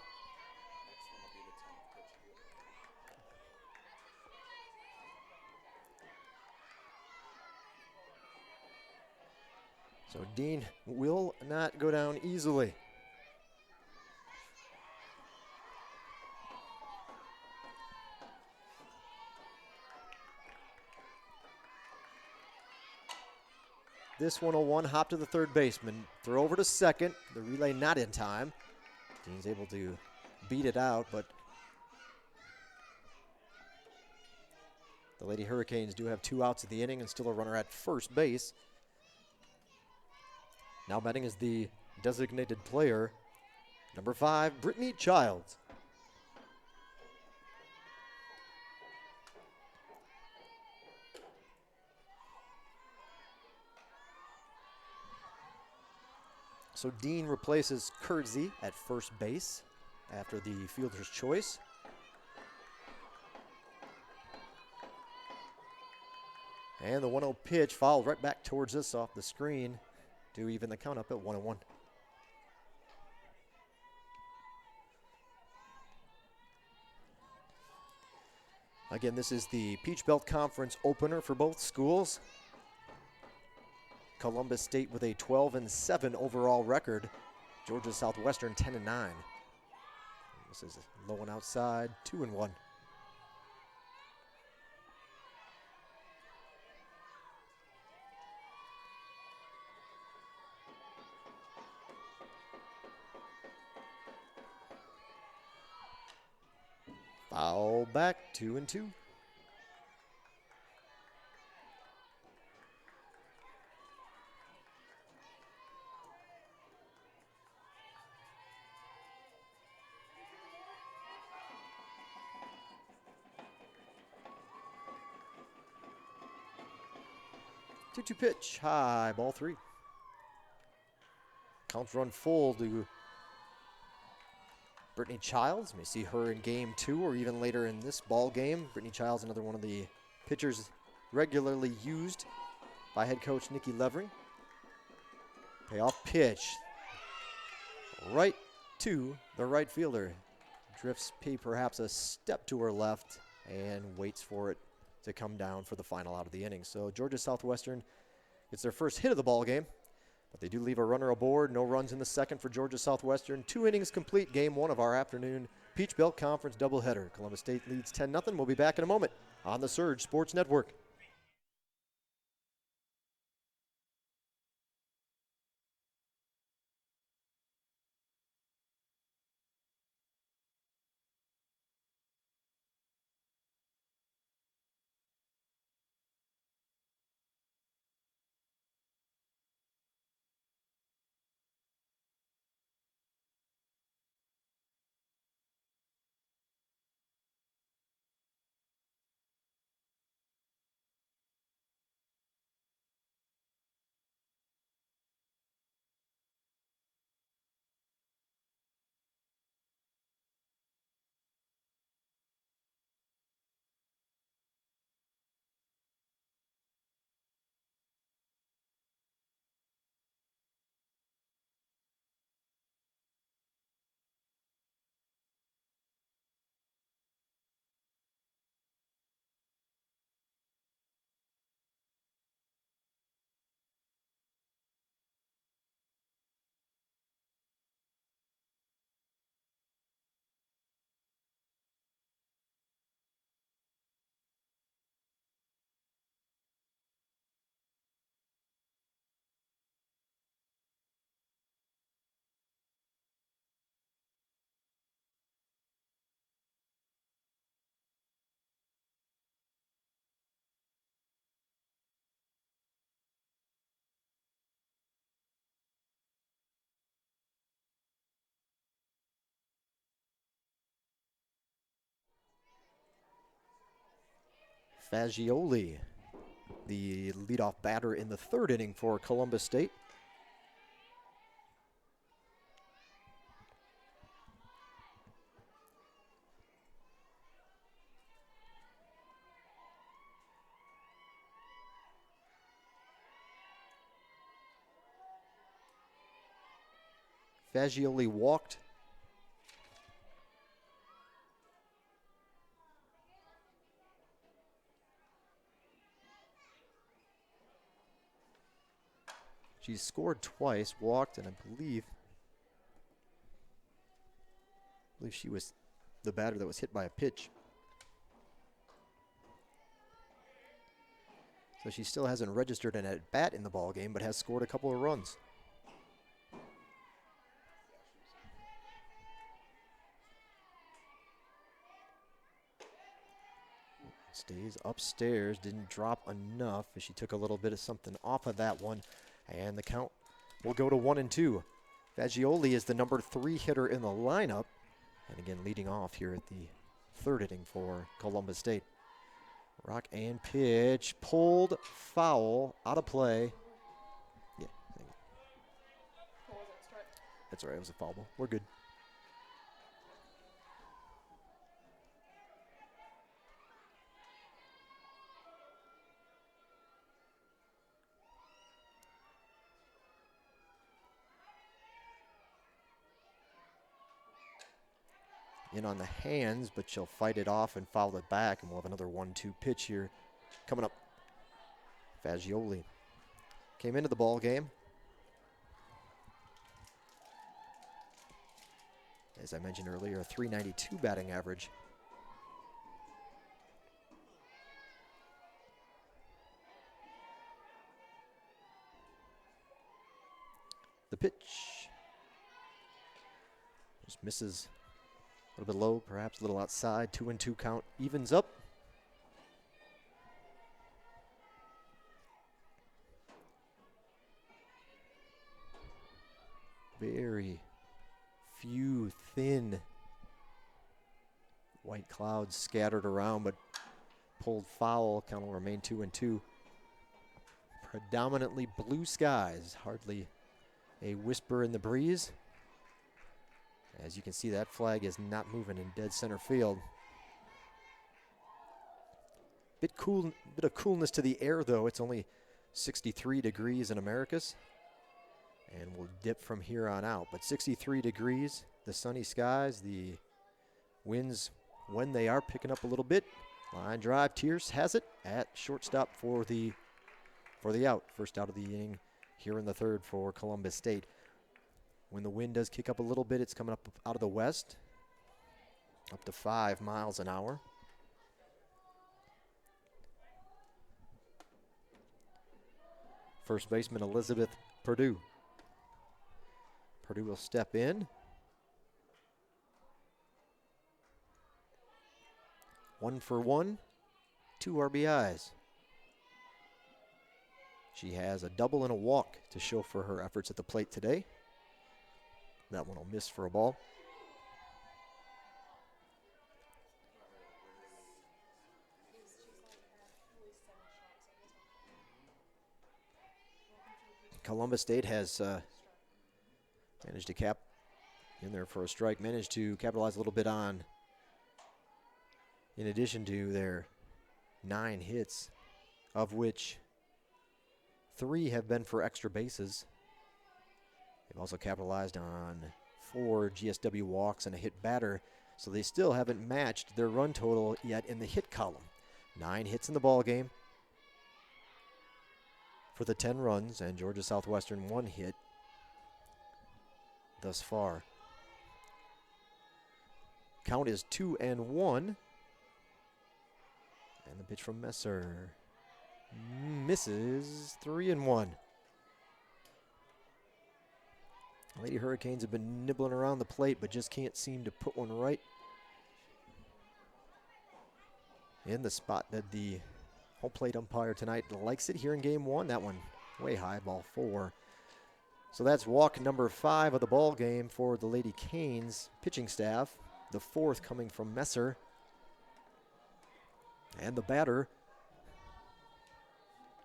So Dean will not go down easily. this one a one. Hop to the third baseman. Throw over to second. The relay not in time. Dean's able to beat it out, but the Lady Hurricanes do have 2 outs at the inning and still a runner at first base. Now batting is the designated player, number 5, Brittany Childs. So Dean replaces Kurtzy at first base after the fielder's choice. And the 1-0 pitch fouled right back towards us off the screen to even the count up at 1-1. Again, this is the Peach Belt Conference opener for both schools. Columbus State with a 12-7 overall record. Georgia Southwestern 10-9. This is low and outside, 2-1. Foul back, 2-2. Two-two pitch, high, ball 3. Counts run full to Brittany Childs. May see her in game 2 or even later in this ball game. Brittany Childs, another one of the pitchers regularly used by head coach Nikki Levering. Payoff pitch. Right to the right fielder. Drifts perhaps a step to her left and waits for it to come down for the final out of the inning. So Georgia Southwestern gets their first hit of the ball game, but they do leave a runner aboard. No runs in the second for Georgia Southwestern. 2 innings complete, game 1 of our afternoon Peach Belt Conference doubleheader. Columbus State leads 10-0. We'll be back in a moment on the Surge Sports Network. Fagioli, the leadoff batter in the 3rd inning for Columbus State. Fagioli walked. She's scored twice, walked, and I believe she was the batter that was hit by a pitch. So she still hasn't registered an at-bat in the ball game, but has scored a couple of runs. Stays upstairs, didn't drop enough as she took a little bit of something off of that one. And the count will go to 1-2. Fagioli is the number 3 hitter in the lineup. And again, leading off here at the 3rd inning for Columbus State. Rock and pitch, pulled, foul, out of play. Yeah, that's all right, it was a foul ball. We're good. In on the hands, but she'll fight it off and foul it back, and we'll have another 1-2 pitch here coming up. Fagioli came into the ball game, as I mentioned earlier, a .392 batting average. The pitch just misses. A little bit low, perhaps a little outside. 2-2 count evens up. Very few thin white clouds scattered around, but pulled foul. Count will remain 2-2. Predominantly blue skies. Hardly a whisper in the breeze. As you can see, that flag is not moving in dead center field. Bit of coolness to the air, though. It's only 63 degrees in Americus, and we'll dip from here on out. But 63 degrees, the sunny skies, the winds, when they are picking up a little bit. Line drive, Tierce has it at shortstop for the out. First out of the inning here in the 3rd for Columbus State. When the wind does kick up a little bit, it's coming up out of the west, up to 5 miles an hour. First baseman Elizabeth Purdue. Purdue will step in. 1 for 1, 2 RBIs. She has a double and a walk to show for her efforts at the plate today. That one will miss for a ball. Columbus State has managed to cap in there for a strike, managed to capitalize a little bit on, in addition to their 9 hits, of which 3 have been for extra bases. They've also capitalized on 4 GSW walks and a hit batter, so they still haven't matched their run total yet in the hit column. 9 hits in the ball game for the 10 runs, and Georgia Southwestern 1 hit thus far. Count is 2-1, and the pitch from Messer misses. 3-1. Lady Hurricanes have been nibbling around the plate, but just can't seem to put one right in the spot that the home plate umpire tonight likes it here in game 1. That one way high, ball 4. So that's walk number 5 of the ball game for the Lady Canes pitching staff. The 4th coming from Messer. And the batter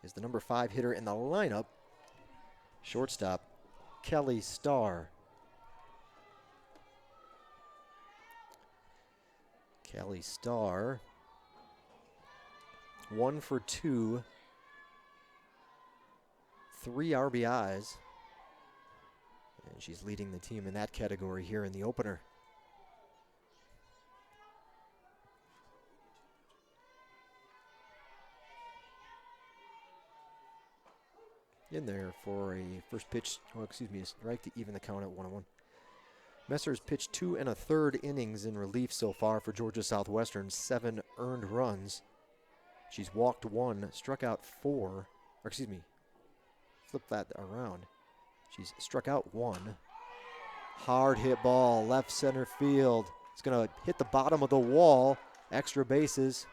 is the number 5 hitter in the lineup, shortstop Kelly Starr. Kelly Starr, 1 for 2, 3 RBIs, and she's leading the team in that category here in the opener. In there for a first pitch, strike to even the count at 1-1. Messer's pitched 2 1/3 innings in relief so far for Georgia Southwestern, 7 earned runs. She's walked 1, struck out 4, or excuse me, flip that around. She's struck out 1. Hard hit ball, left center field. It's going to hit the bottom of the wall. Extra bases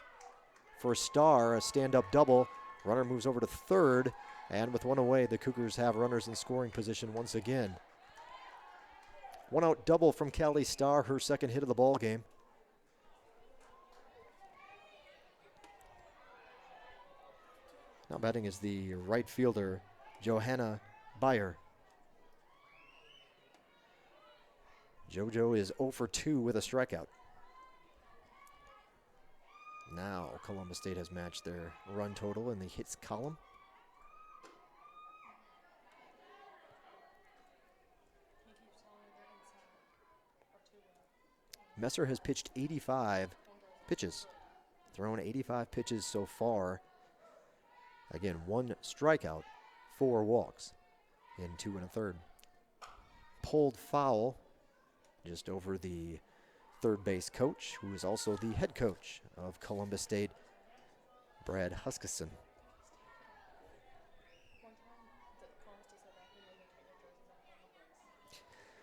for Starr, a stand-up double. Runner moves over to third, and with 1 away, the Cougars have runners in scoring position once again. 1 out double from Callie Starr, her second hit of the ball game. Now batting is the right fielder, Johanna Beyer. JoJo is 0 for 2 with a strikeout. Now Columbus State has matched their run total in the hits column. Messer has pitched 85 pitches, thrown 85 pitches so far. Again, 1 strikeout, 4 walks in 2 1/3. Pulled foul just over the third base coach, who is also the head coach of Columbus State, Brad Huskisson.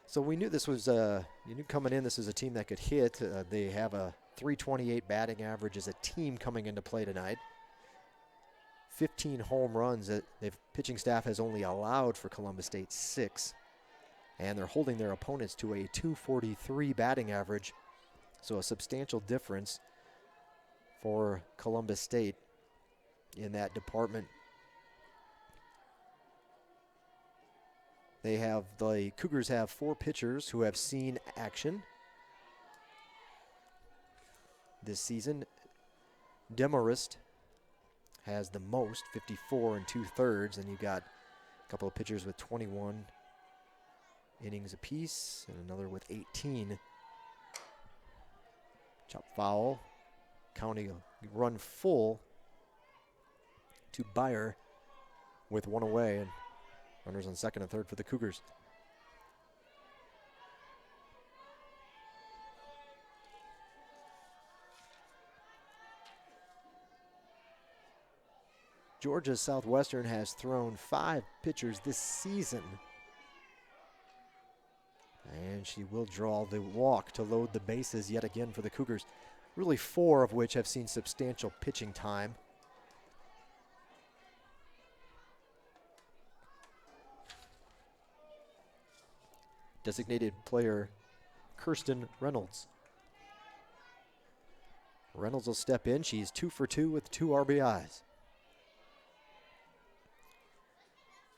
So we knew this was, you knew coming in, this is a team that could hit. They have a .328 batting average as a team coming into play tonight. 15 home runs. The pitching staff has only allowed for Columbus State 6. And they're holding their opponents to a .243 batting average. So a substantial difference for Columbus State in that department. The Cougars have 4 pitchers who have seen action this season. Demarest has the most, 54 2/3, and you've got a couple of pitchers with 21 innings apiece and another with 18. Chop foul, counting a run full to Beyer with 1 away, and runners on second and third for the Cougars. Georgia Southwestern has thrown 5 pitchers this season. And she will draw the walk to load the bases yet again for the Cougars. Really 4 of which have seen substantial pitching time. Designated player Kirsten Reynolds. Reynolds will step in. She's 2 for 2 with 2 RBIs.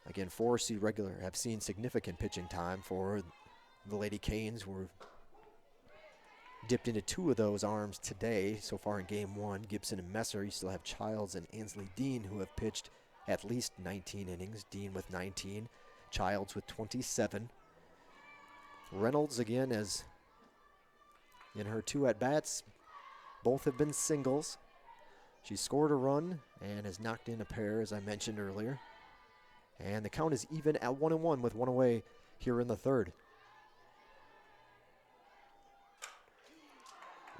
Again, 4C regular have seen significant pitching time for the Lady Canes. Were dipped into 2 of those arms today so far in game 1. Gibson and Messer. You still have Childs and Ansley Dean, who have pitched at least 19 innings. Dean with 19, Childs with 27. Reynolds again, as in her 2 at-bats, both have been singles. She scored a run and has knocked in a pair, as I mentioned earlier. And the count is even at 1-1 with 1 away here in the third.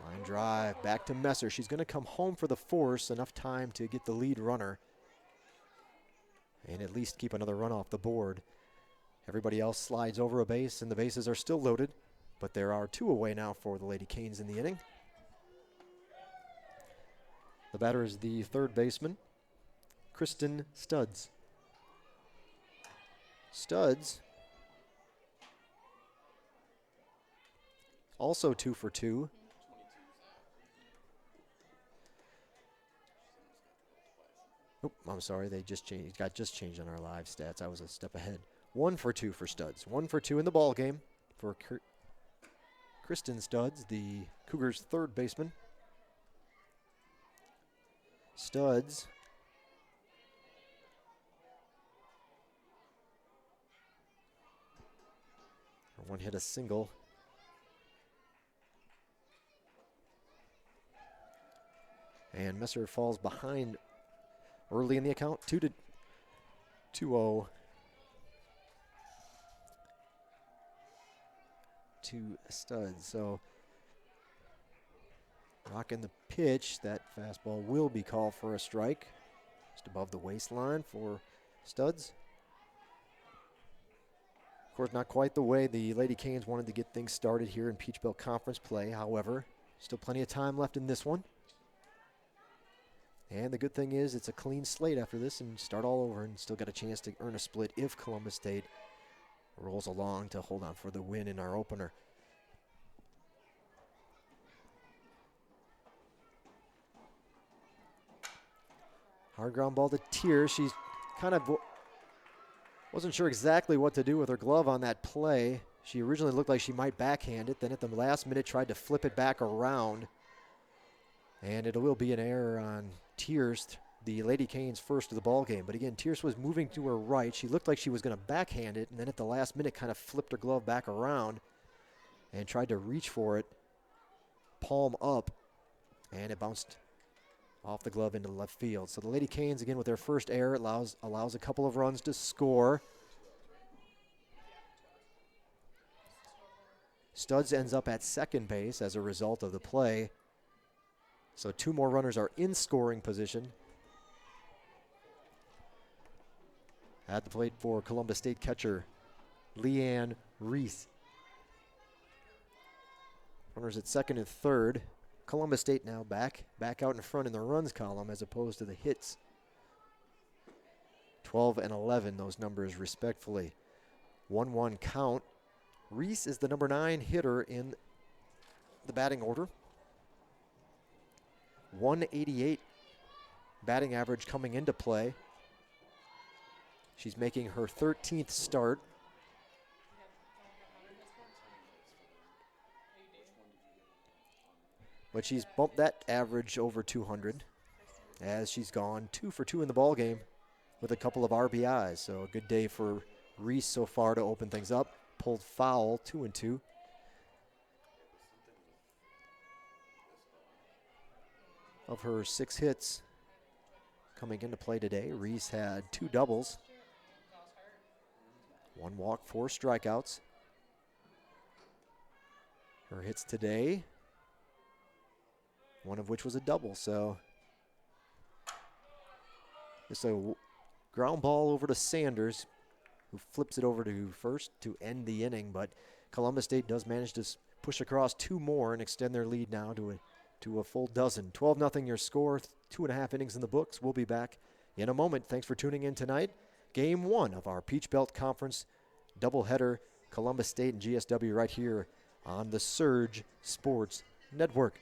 Line drive back to Messer. She's going to come home for the force, enough time to get the lead runner and at least keep another run off the board. Everybody else slides over a base, and the bases are still loaded, but there are 2 away now for the Lady Canes in the inning. The batter is the third baseman, Kristen Studs. Studs also 2 for 2. Oh, I'm sorry, they just changed. Got just changed on our live stats. I was a step ahead. 1 for 2 for Studs. 1 for 2 in the ball game for Kristen Studs, the Cougars' third baseman. Studs one hit a single. And Messer falls behind early in the account, 2-0 to Studs. So Rocking the pitch. That fastball will be called for a strike. Just above the waistline for Studs. Of course, not quite the way the Lady Canes wanted to get things started here in Peach Belt Conference play. However, still plenty of time left in this one. And the good thing is it's a clean slate after this and start all over and still got a chance to earn a split if Columbus State rolls along to hold on for the win in our opener. Hard ground ball to Tier. She's kind of wasn't sure exactly what to do with her glove on that play. She originally looked like she might backhand it, then at the last minute tried to flip it back around. And it will be an error on Tierce, the Lady Canes' first of the ball game. But again, Tierce was moving to her right. She looked like she was going to backhand it, and then at the last minute kind of flipped her glove back around and tried to reach for it, palm up, and it bounced off the glove into left field. So the Lady Canes, again, with their first error, allows a couple of runs to score. Studs ends up at second base as a result of the play. So 2 more runners are in scoring position. At the plate for Columbus State catcher Leanne Reese. Runners at second and third. Columbus State now back out in front in the runs column as opposed to the hits. 12 and 11, those numbers respectfully. 1-1 count. Reese is the number 9 hitter in the batting order. 188 batting average coming into play. She's making her 13th start. But she's bumped that average over 200 as she's gone 2 for 2 in the ball game with a couple of RBIs. So a good day for Reese so far to open things up. Pulled foul, 2-2. Of her 6 hits coming into play today, Reese had 2 doubles, 1 walk, 4 strikeouts. Her hits today, one of which was a double. So just a ground ball over to Sanders, who flips it over to first to end the inning. But Columbus State does manage to push across 2 more and extend their lead now to a full dozen. 12-0 your score, 2.5 innings in the books. We'll be back in a moment. Thanks for tuning in tonight. Game 1 of our Peach Belt Conference doubleheader, Columbus State and GSW right here on the Surge Sports Network.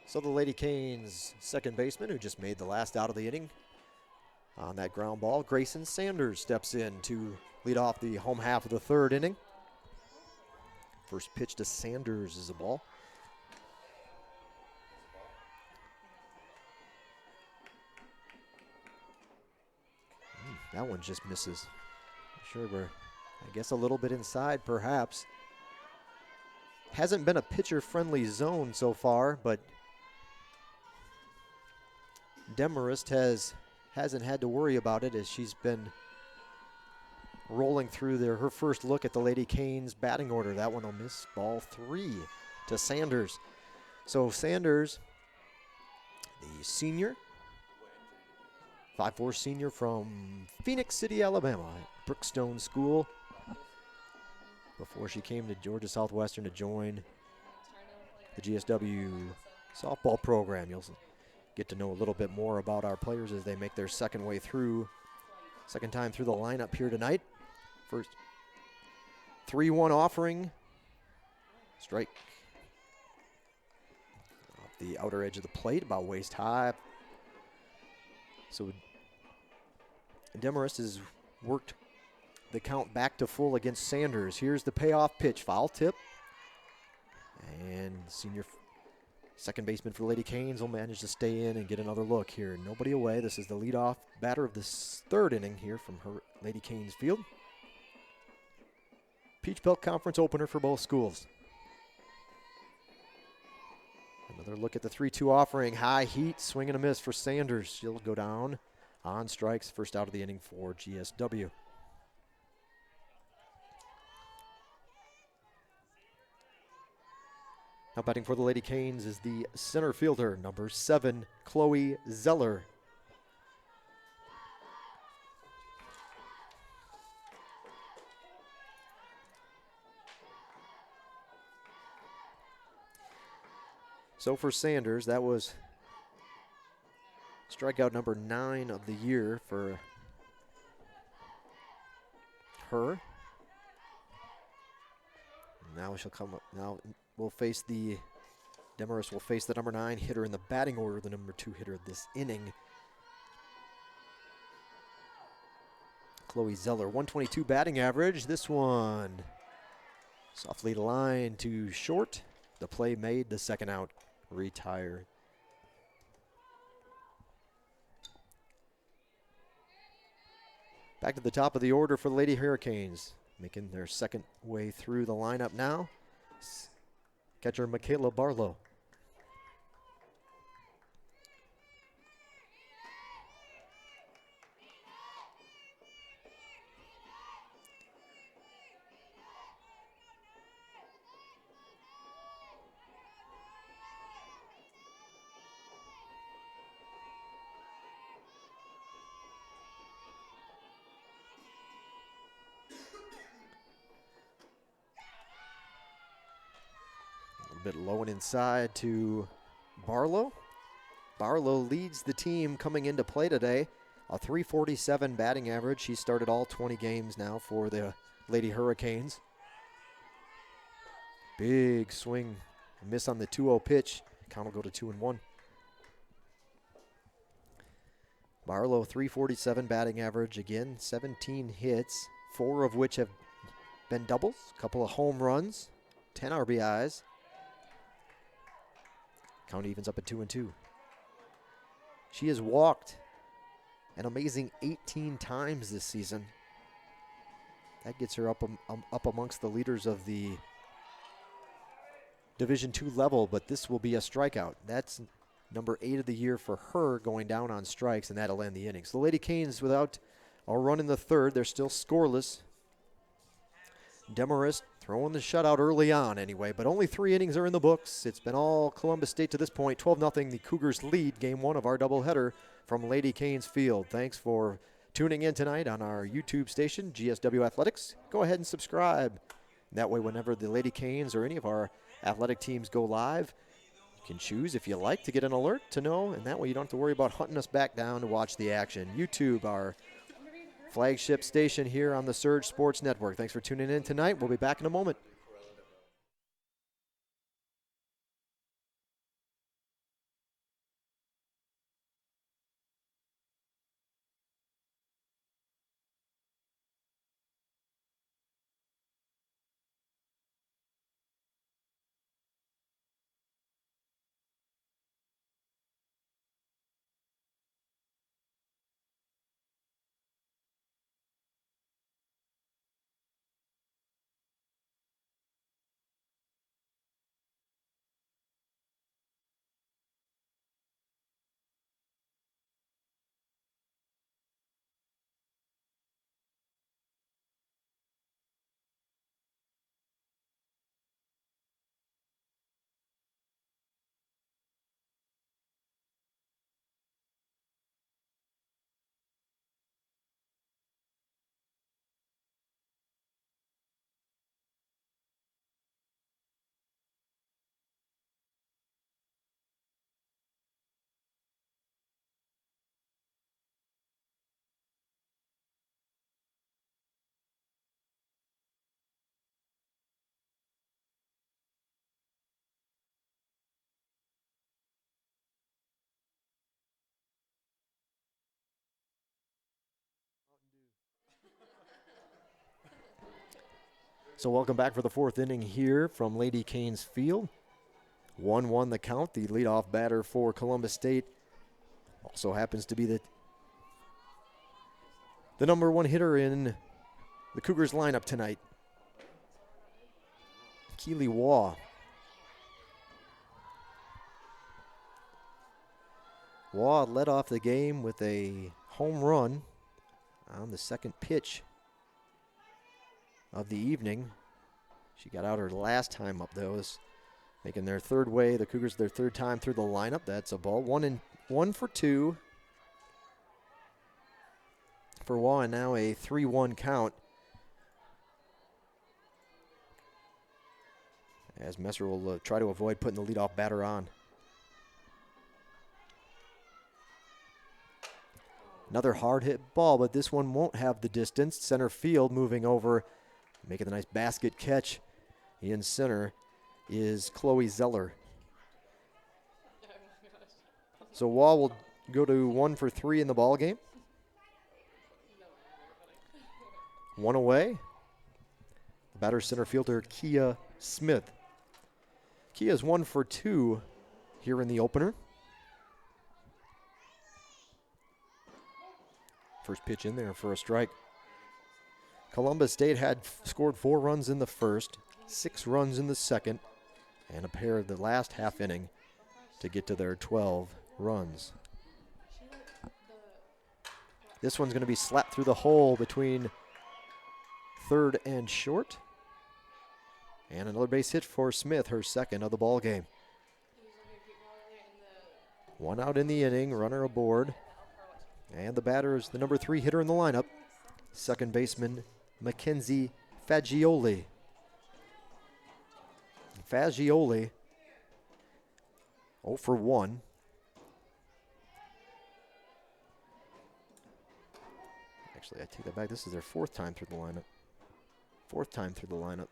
So the Lady Canes second baseman, who just made the last out of the inning on that ground ball, Grayson Sanders, steps in to lead off the home half of the third inning. First pitch to Sanders is a ball. That one just misses. Sure, we're, I guess, a little bit inside, perhaps. Hasn't been a pitcher-friendly zone so far, but Demarest hasn't had to worry about it as she's been rolling through her first look at the Lady Canes batting order. That one will miss. Ball 3 to Sanders. So Sanders, the senior, 5'4" senior from Phoenix City, Alabama, at Brookstone School, before she came to Georgia Southwestern to join the GSW softball program. You'll get to know a little bit more about our players as they make their second time through the lineup here tonight. First 3-1 offering. Strike off the outer edge of the plate, about waist high. So Demarest has worked the count back to full against Sanders. Here's the payoff pitch, foul tip. And senior second baseman for Lady Canes will manage to stay in and get another look here. Nobody away. This is the leadoff batter of this third inning here from her Lady Canes field. Peach Belt Conference opener for both schools. Another look at the 3-2 offering. High heat, swing and a miss for Sanders. She'll go down on strikes. First out of the inning for GSW. Now batting for the Lady Canes is the center fielder, number 7, Chloe Zeller. So for Sanders, that was strikeout number 9 of the year for her. Now she'll come up. Now we'll face Demarest will face the number 9 hitter in the batting order, the number 2 hitter this inning. Chloe Zeller, 122 batting average. This one softly line to short. The play made, the second out, retired. Back to the top of the order for the Lady Hurricanes, making their second way through the lineup now. Catcher Michaela Barlow. Bit low and inside to Barlow. Barlow leads the team coming into play today. A 347 batting average. She started all 20 games now for the Lady Hurricanes. Big swing. Miss on the 2-0 pitch. Count will go to 2-1. Barlow, 347 batting average. Again, 17 hits, 4 of which have been doubles. A couple of home runs, 10 RBIs. Count evens up at 2-2. She has walked an amazing 18 times this season. That gets her up amongst the leaders of the Division II level, but this will be a strikeout. That's number 8 of the year for her, going down on strikes, and that'll end the inning. So the Lady Canes, without a run in the third, they're still scoreless. Demarest throwing the shutout early on anyway, but only 3 innings are in the books. It's been all Columbus State to this point. 12-0, the Cougars lead game 1 of our doubleheader from Lady Canes Field. Thanks for tuning in tonight on our YouTube station, GSW Athletics. Go ahead and subscribe. That way, whenever the Lady Canes or any of our athletic teams go live, you can choose, if you like, to get an alert to know, and that way you don't have to worry about hunting us back down to watch the action. YouTube, our flagship station here on the Surge Sports Network. Thanks for tuning in tonight. We'll be back in a moment. So welcome back for the fourth inning here from Lady Canes Field. 1-1 the count. The leadoff batter for Columbus State also happens to be the number one hitter in the Cougars lineup tonight, Keely Waugh. Waugh led off the game with a home run on the second pitch of the evening. She got out her last time up, though, making their third way. The Cougars their third time through the lineup. That's a ball. 1 for 2 for Waugh, and now a 3-1 count. As Messer will try to avoid putting the leadoff batter on. Another hard hit ball, but this one won't have the distance. Center field moving over, making the nice basket catch in center is Chloe Zeller. So Waugh will go to 1 for 3 in the ball game. One away. The batter center fielder Kia Smith. Kia's 1 for 2 here in the opener. First pitch in there for a strike. Columbus State had scored 4 runs in the first, 6 runs in the second, and a pair of the last half inning to get to their 12 runs. This one's going to be slapped through the hole between third and short. And another base hit for Smith, her second of the ball game. 1 out in the inning, runner aboard. And the batter is the number 3 hitter in the lineup, second baseman Mackenzie Fagioli. Fagioli, 0 for 1. Actually, I take that back. This is their 4th time through the lineup. 4th time through the lineup.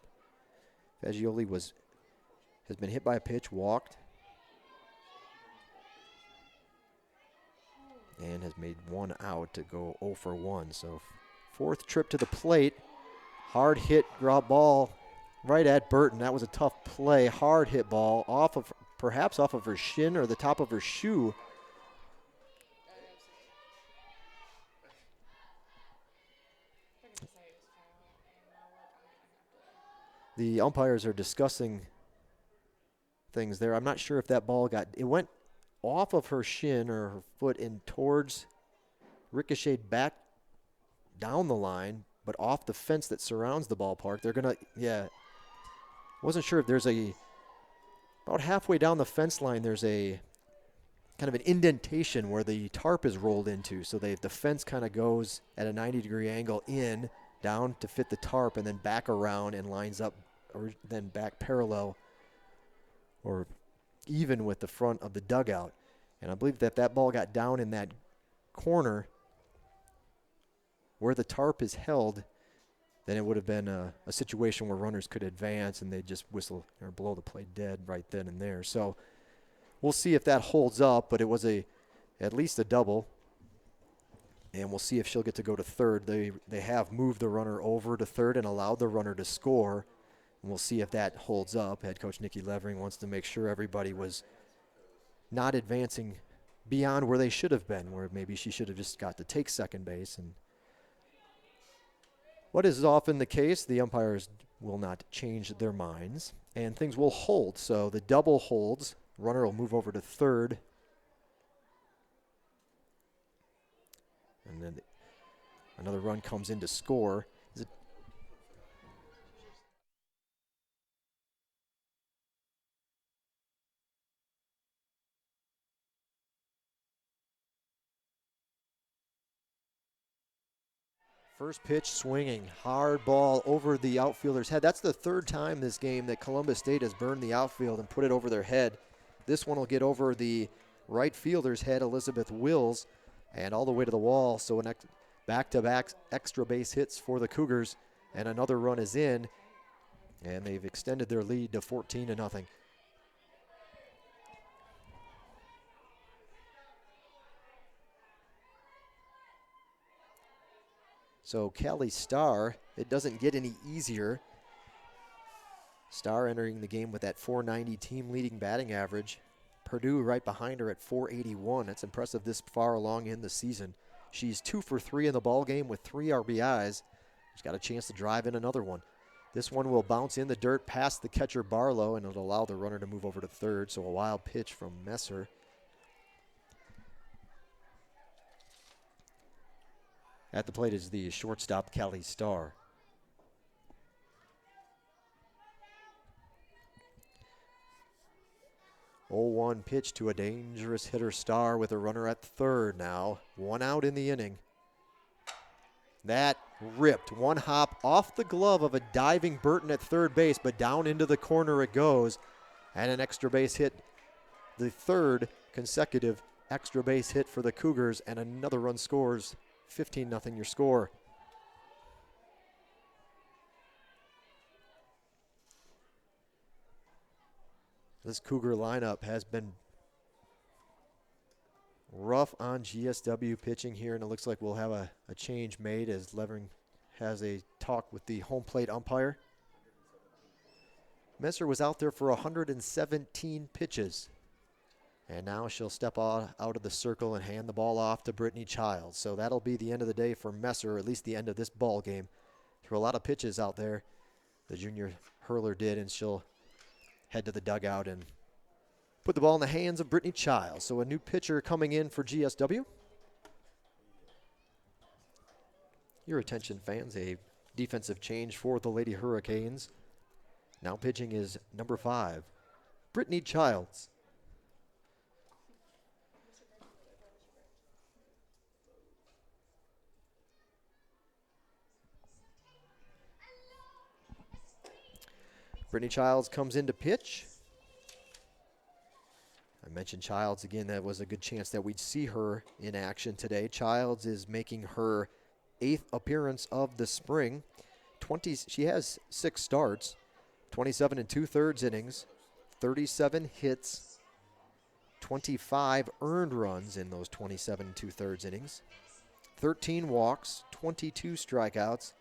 Fagioli has been hit by a pitch, walked, and has made 1 out to go 0 for 1. So 4th trip to the plate. Hard hit ground ball right at Burton. That was a tough play. Hard hit ball perhaps off of her shin or the top of her shoe. The umpires are discussing things there. I'm not sure if that ball it went off of her shin or her foot and ricocheted back down the line, but off the fence that surrounds the ballpark. They're going to, wasn't sure if there's about halfway down the fence line, there's a kind of an indentation where the tarp is rolled into. So the fence kind of goes at a 90-degree angle down to fit the tarp, and then back around and lines up, or then back parallel or even with the front of the dugout. And I believe that ball got down in that corner where the tarp is held, then it would have been a situation where runners could advance and they'd just whistle or blow the play dead right then and there. So we'll see if that holds up, but it was at least a double. And we'll see if she'll get to go to third. They have moved the runner over to third and allowed the runner to score. And we'll see if that holds up. Head coach Nikki Levering wants to make sure everybody was not advancing beyond where they should have been, where maybe she should have just got to take second base. And what is often the case, the umpires will not change their minds, and things will hold. So the double holds. Runner will move over to third. And then another run comes in to score. First pitch swinging, hard ball over the outfielder's head. That's the 3rd time this game that Columbus State has burned the outfield and put it over their head. This one will get over the right fielder's head, Elizabeth Wills, and all the way to the wall. So an back-to-back extra base hits for the Cougars, and another run is in, and they've extended their lead to 14-0. So Callie Starr, it doesn't get any easier. Star entering the game with that .490 team-leading batting average. Purdue right behind her at .481. That's impressive this far along in the season. She's 2 for 3 in the ball game with 3 RBIs. She's got a chance to drive in another one. This one will bounce in the dirt past the catcher Barlow, and it'll allow the runner to move over to third. So a wild pitch from Messer. At the plate is the shortstop, Callie Starr. Oh, 1 pitch to a dangerous hitter, Starr, with a runner at third now. 1 out in the inning. That ripped. 1 hop off the glove of a diving Burton at third base, but down into the corner it goes. And an extra base hit. The 3rd consecutive extra base hit for the Cougars, and another run scores. 15-0 your score. This Cougar lineup has been rough on GSW pitching here, and it looks like we'll have a change made as Levering has a talk with the home plate umpire. Messer was out there for 117 pitches. And now she'll step out of the circle and hand the ball off to Brittany Childs. So that'll be the end of the day for Messer, or at least the end of this ball game. Threw a lot of pitches out there, the junior hurler did, and she'll head to the dugout and put the ball in the hands of Brittany Childs. So a new pitcher coming in for GSW. Your attention, fans, a defensive change for the Lady Hurricanes. Now pitching is number 5, Brittany Childs. Brittany Childs comes in to pitch. I mentioned Childs again. That was a good chance that we'd see her in action today. Childs is making her 8th appearance of the spring. She has 6 starts, 27 2/3 innings, 37 hits, 25 earned runs in those 27 2/3 innings, 13 walks, 22 strikeouts.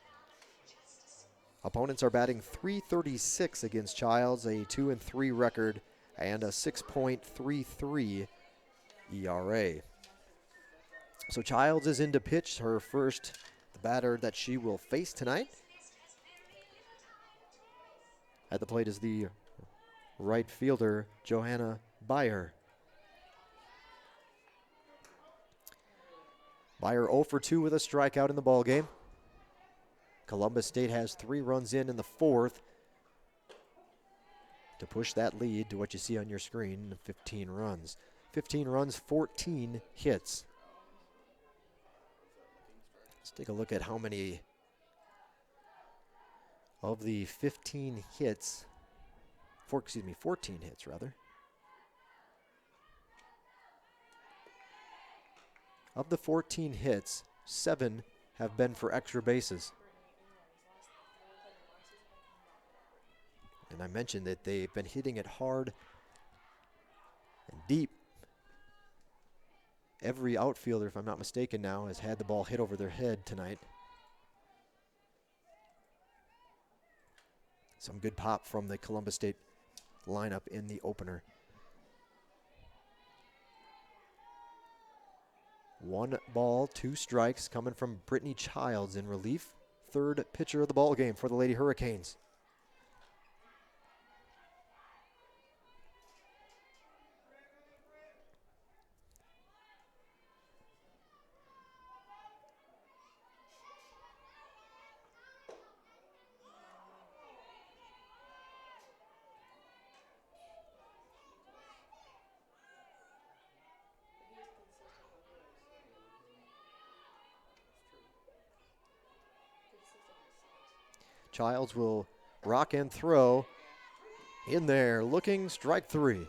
Opponents are batting .336 against Childs, a 2-3 record, and a 6.33 ERA. So Childs is in to pitch her first, the batter that she will face tonight. At the plate is the right fielder, Johanna Beyer. Beyer 0 for 2 with a strikeout in the ballgame. Columbus State has 3 runs in the 4th to push that lead to what you see on your screen, 15 runs. 15 runs, 14 hits. Let's take a look at how many of the 15 hits, 14 hits rather. Of the 14 hits, 7 have been for extra bases. And I mentioned that they've been hitting it hard and deep. Every outfielder, if I'm not mistaken now, has had the ball hit over their head tonight. Some good pop from the Columbus State lineup in the opener. 1 ball, 2 strikes coming from Brittany Childs in relief. 3rd pitcher of the ball game for the Lady Hurricanes. Childs will rock and throw in there, looking, strike 3.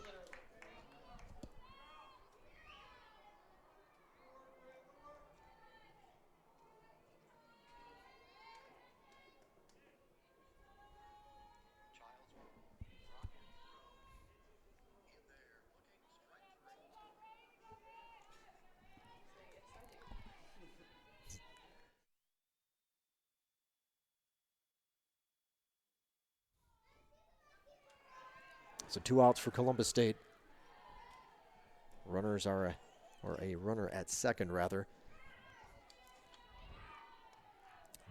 So 2 outs for Columbus State. Runners are, or a runner at second rather.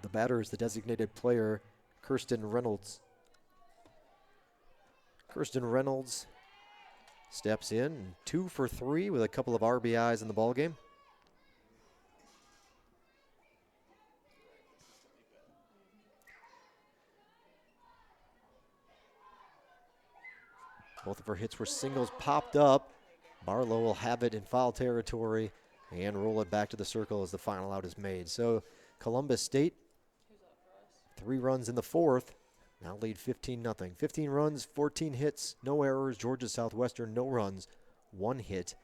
The batter is the designated player, Kirsten Reynolds. Kirsten Reynolds steps in, 2 for 3 with a couple of RBIs in the ballgame. Both of her hits were singles, popped up. Barlow will have it in foul territory and roll it back to the circle as the final out is made. So Columbus State, 3 runs in the 4th, now lead 15-0. 15 runs, 14 hits, no errors. Georgia Southwestern, no runs, 1 hit,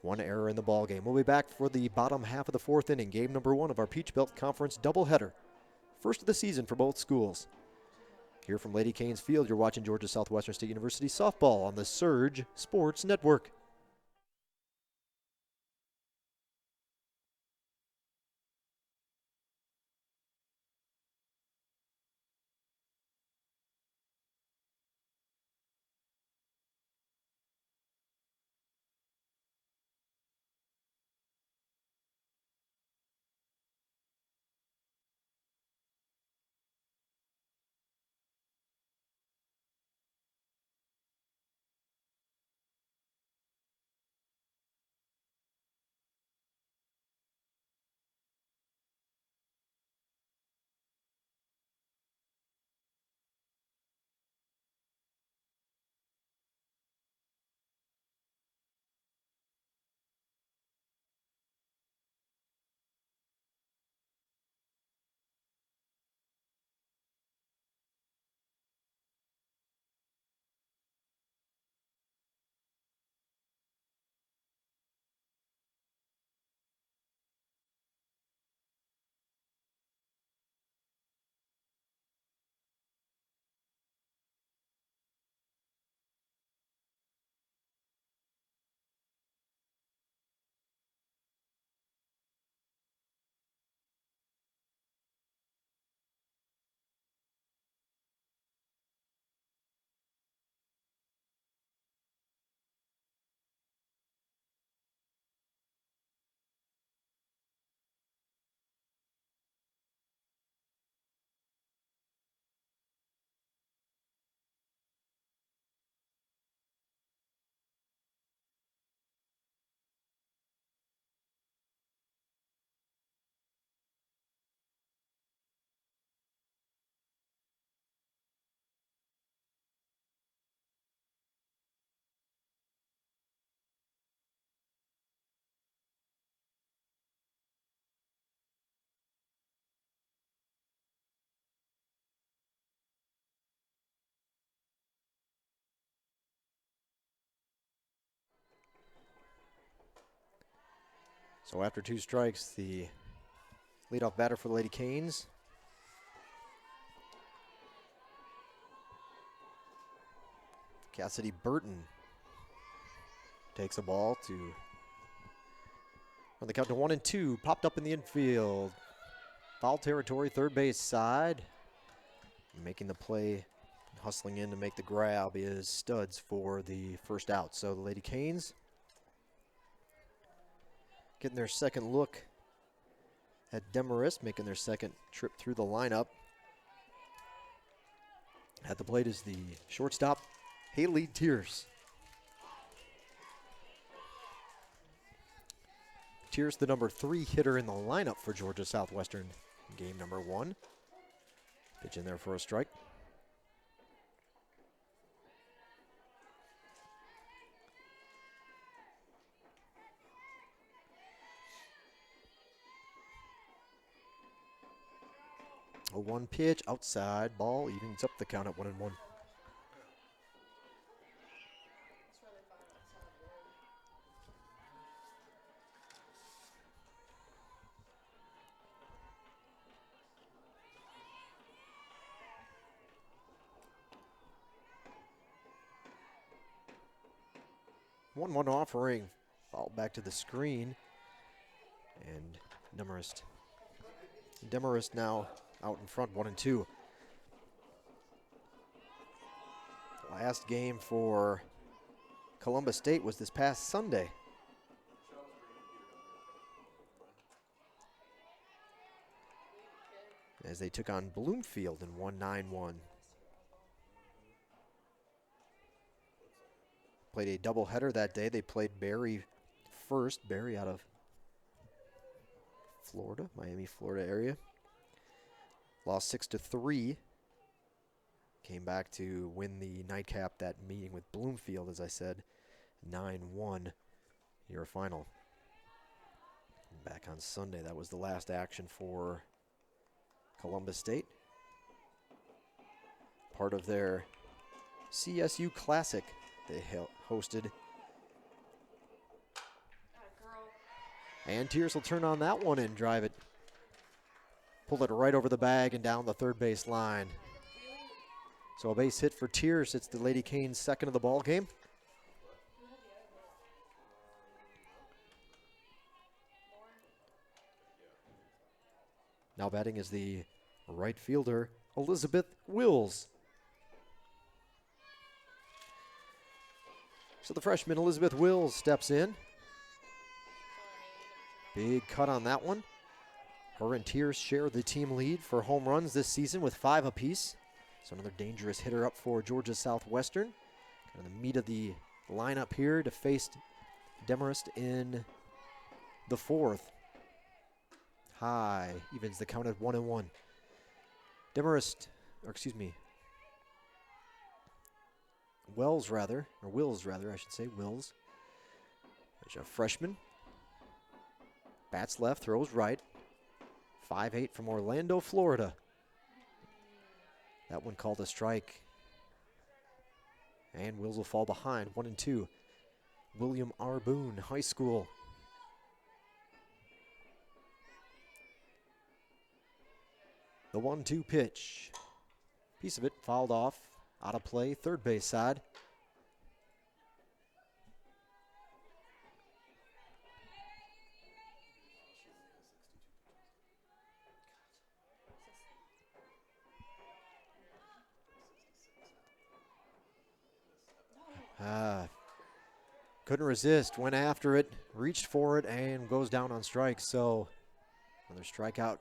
1 error in the ballgame. We'll be back for the bottom half of the 4th inning, game number 1 of our Peach Belt Conference doubleheader. First of the season for both schools. Here from Lady Canes Field, you're watching Georgia Southwestern State University softball on the Surge Sports Network. So after 2 strikes, the leadoff batter for the Lady Canes, Cassidy Burton, takes a ball to run the count to 1-2. Popped up in the infield. Foul territory, third base side. Making the play, hustling in to make the grab is Studs for the first out. So the Lady Canes getting their second look at Demarest, making their second trip through the lineup. At the plate is the shortstop, Haley Tierce. Tierce, the number 3 hitter in the lineup for Georgia Southwestern, game number 1. Pitch in there for a strike. A 1 pitch, outside ball, evens up the count at 1-1. One offering, ball back to the screen, and Demarest now out in front, 1-2. Last game for Columbus State was this past Sunday. As they took on Bloomfield and won 9-1. Played a doubleheader that day. They played Barry first. Barry out of Florida, Miami, Florida area. Lost 6-3. Came back to win the nightcap, that meeting with Bloomfield, as I said, 9-1 year final. Back on Sunday, that was the last action for Columbus State. Part of their CSU Classic they hosted. And Tears will turn on that one and drive it. Pull it right over the bag and down the third base line. So a base hit for Tears. It's the Lady Canes' second of the ball game. Now batting is the right fielder, Elizabeth Wills. So the freshman Elizabeth Wills steps in. Big cut on that one. Her and Tears share the team lead for home runs this season with 5 apiece. So another dangerous hitter up for Georgia Southwestern. Kind of the meat of the lineup here to face Demarest in the fourth. High, evens the count at 1-1. Demarest, or excuse me, Wills rather, I should say, Wills. There's a freshman. Bats left, throws right. 5'8" from Orlando, Florida. That one called a strike. And Wills will fall behind, 1-2. William R. Boone, high school. The 1-2 pitch. Piece of it fouled off, out of play, third base side. Couldn't resist, went after it, reached for it, and goes down on strikes. So another strikeout.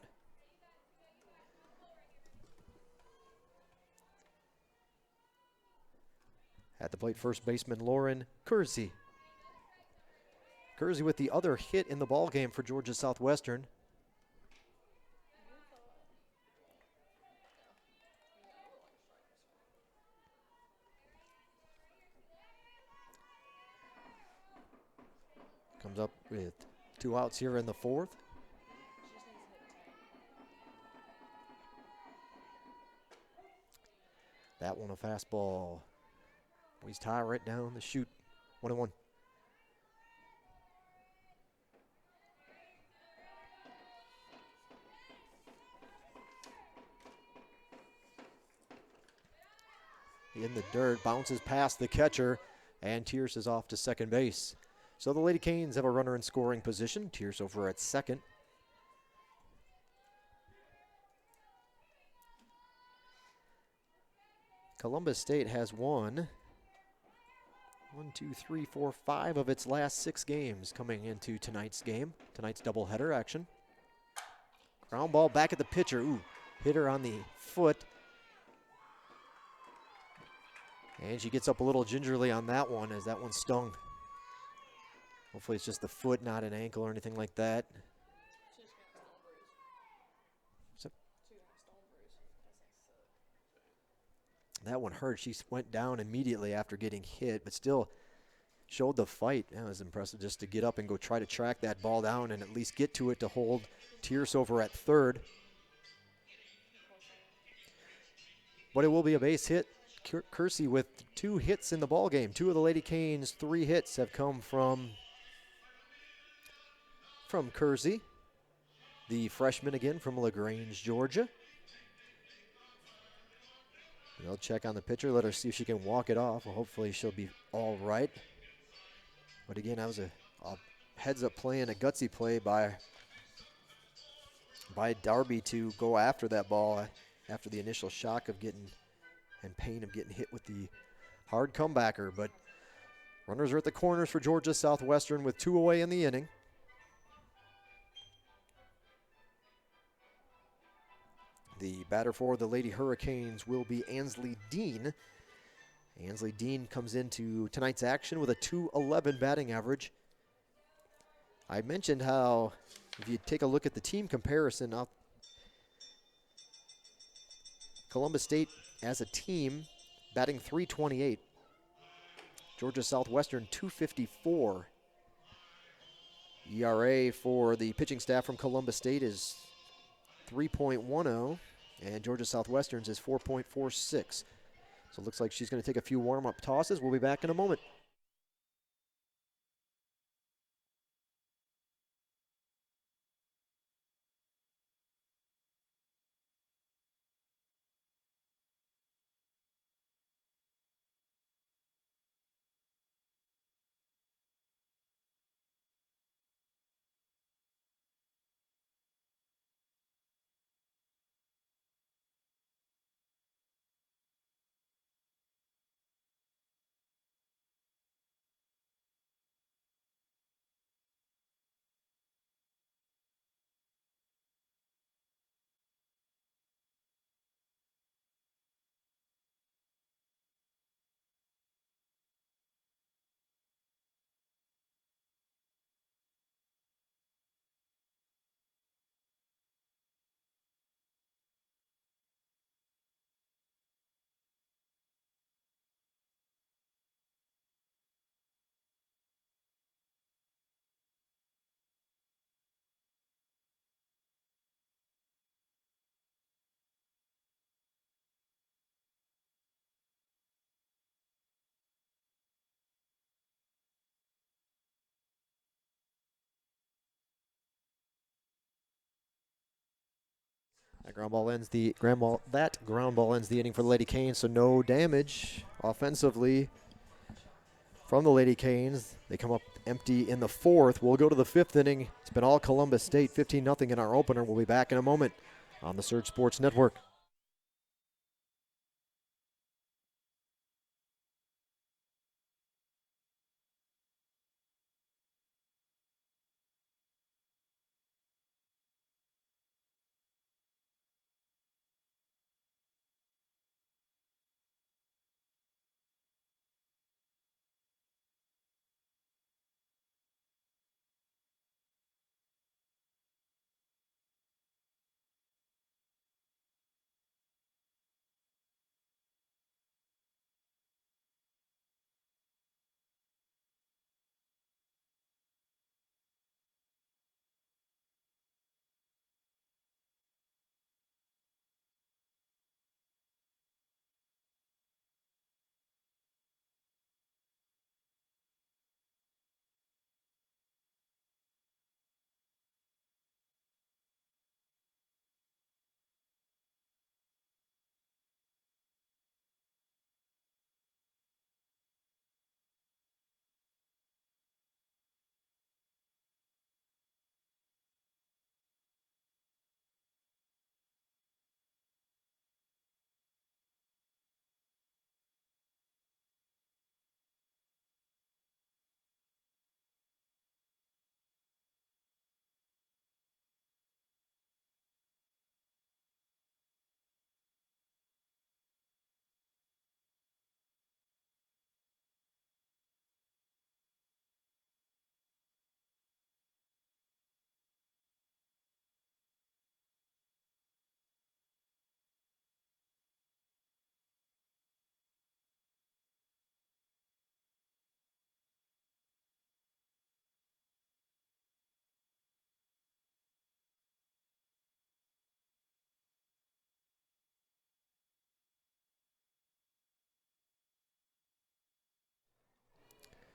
At the plate, first baseman Lauren Kersey. Kersey with the other hit in the ball game for Georgia Southwestern. Comes up with 2 outs here in the fourth. That one a fastball. He's tied right down the chute. 1-1. In the dirt, bounces past the catcher, and Tears is off to second base. So the Lady Canes have a runner in scoring position. Tears over at second. Columbus State has won 5 of its last 6 games coming into tonight's game. Tonight's doubleheader action. Ground ball back at the pitcher. Ooh, hit her on the foot. And she gets up a little gingerly on that one as that one stung. Hopefully it's just the foot, not an ankle or anything like that. That one hurt. She went down immediately after getting hit, but still showed the fight. That was impressive just to get up and go try to track that ball down and at least get to it to hold Tears over at third. But it will be a base hit. Kersey with 2 hits in the ball game. 2 of the Lady Canes' 3 hits have come from Kersey, the freshman again from LaGrange, Georgia. They'll check on the pitcher, let her see if she can walk it off. Well, hopefully she'll be all right. But again, that was a heads-up play and a gutsy play by Darby to go after that ball after the initial shock of getting and pain of getting hit with the hard comebacker, but runners are at the corners for Georgia Southwestern with 2 away in the inning. The batter for the Lady Hurricanes will be Ansley Dean. Ansley Dean comes into tonight's action with a .211 batting average. I mentioned how, if you take a look at the team comparison, Columbus State as a team batting .328. Georgia Southwestern .254. ERA for the pitching staff from Columbus State is 3.10, and Georgia Southwestern's is 4.46. So it looks like she's going to take a few warm-up tosses. We'll be back in a moment. That ground ball ends the inning for the Lady Canes, so no damage offensively from the Lady Canes. They come up empty in the 4th. We'll go to the 5th inning. It's been all Columbus State, 15-0 in our opener. We'll be back in a moment on the Surge Sports Network.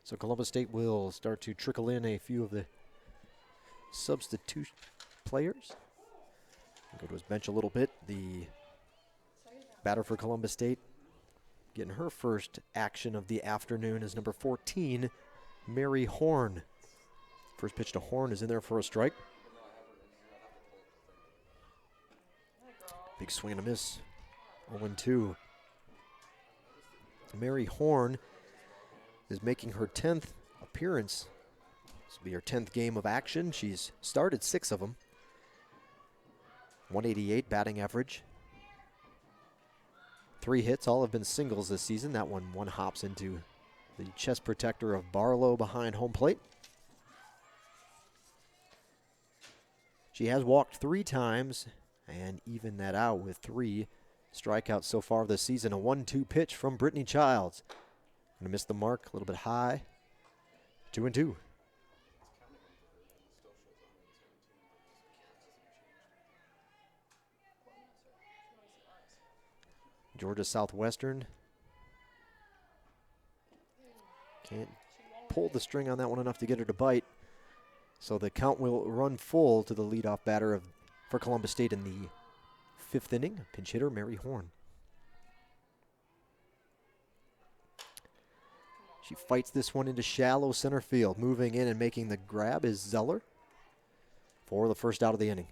So Columbus State will start to trickle in a few of the substitute players. Go to his bench a little bit. The batter for Columbus State getting her first action of the afternoon is number 14, Mary Horn. First pitch to Horn is in there for a strike. Big swing and a miss. 0-2. Mary Horn is making her 10th appearance. This will be her 10th game of action. She's started 6 of them. 188 batting average. 3 hits, all have been singles this season. That one hops into the chest protector of Barlow behind home plate. She has walked 3 times and evened that out with 3 strikeouts so far this season. A 1-2 pitch from Brittany Childs. Gonna miss the mark, a little bit high. 2-2. Georgia Southwestern can't pull the string on that one enough to get her to bite. So the count will run full to the leadoff batter for Columbus State in the 5th inning. Pinch hitter Mary Horn. She fights this one into shallow center field. Moving in and making the grab is Zeller for the first out of the inning.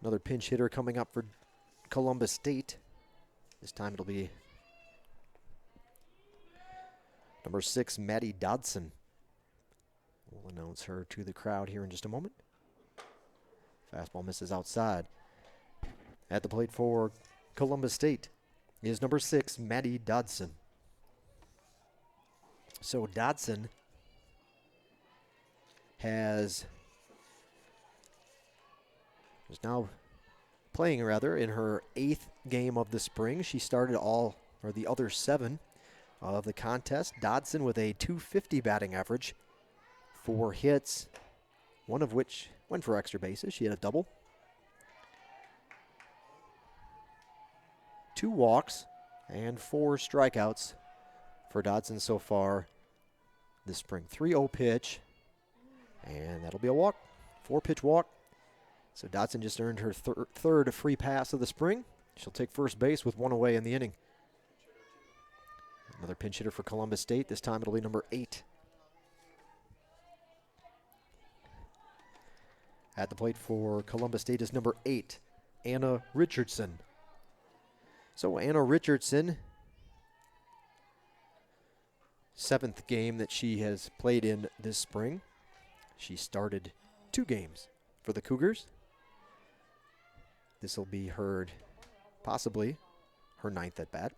Another pinch hitter coming up for Columbus State. This time it'll be number 6, Maddie Dodson. We'll announce her to the crowd here in just a moment. Fastball misses outside. At the plate for Columbus State is number 6, Maddie Dodson. So Dodson is now playing in her 8th game of the spring. She started the other 7 of the contest. Dodson with a .250 batting average, 4 hits, one of which went for extra bases. She had a double. 2 walks and 4 strikeouts for Dodson so far this spring. 3-0 pitch, and that'll be a walk. 4-pitch walk. So Dodson just earned her third free pass of the spring. She'll take first base with 1 away in the inning. Another pinch hitter for Columbus State. This time it'll be number 8. At the plate for Columbus State is number 8, Anna Richardson. So Anna Richardson, 7th game that she has played in this spring. She started 2 games for the Cougars. This will be possibly her 9th at bat.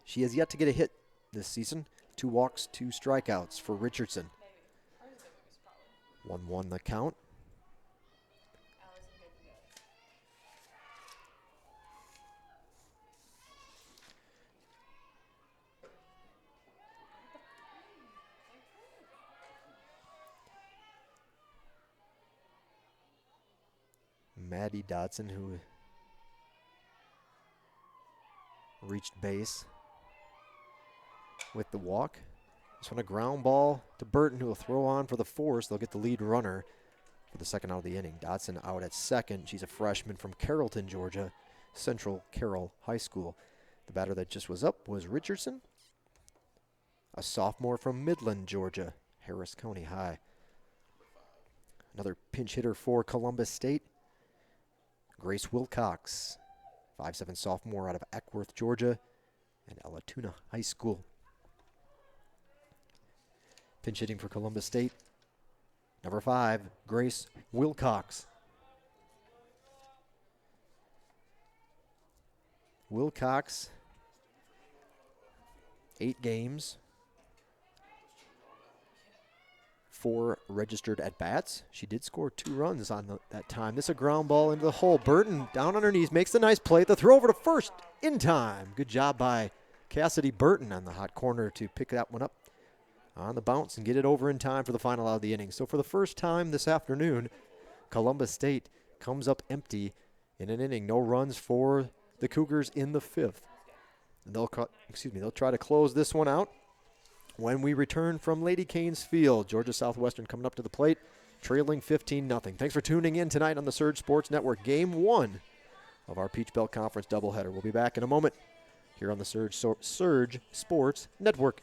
She has yet to get a hit this season. 2 walks, 2 strikeouts for Richardson. 1-1 the count. Maddie Dodson, who reached base with the walk. This one a ground ball to Burton, who will throw on for the force. They'll get the lead runner for the second out of the inning. Dodson out at second. She's a freshman from Carrollton, Georgia, Central Carroll High School. The batter that just was up was Richardson, a sophomore from Midland, Georgia, Harris County High. Another pinch hitter for Columbus State, Grace Wilcox, 5'7" sophomore out of Eckworth, Georgia, and Alatoona High School. Pinch hitting for Columbus State, number 5, Grace Wilcox. Wilcox, 8 games, 4 registered at-bats. She did score 2 runs on that time. This is a ground ball into the hole. Burton down on her knees, makes the nice play. The throw over to first in time. Good job by Cassidy Burton on the hot corner to pick that one up on the bounce and get it over in time for the final out of the inning. So for the first time this afternoon, Columbus State comes up empty in an inning. No runs for the Cougars in the 5th. They'll try to close this one out when we return from Lady Canes Field. Georgia Southwestern coming up to the plate, trailing 15-0. Thanks for tuning in tonight on the Surge Sports Network. Game 1 of our Peach Belt Conference doubleheader. We'll be back in a moment here on the Surge Sports Network.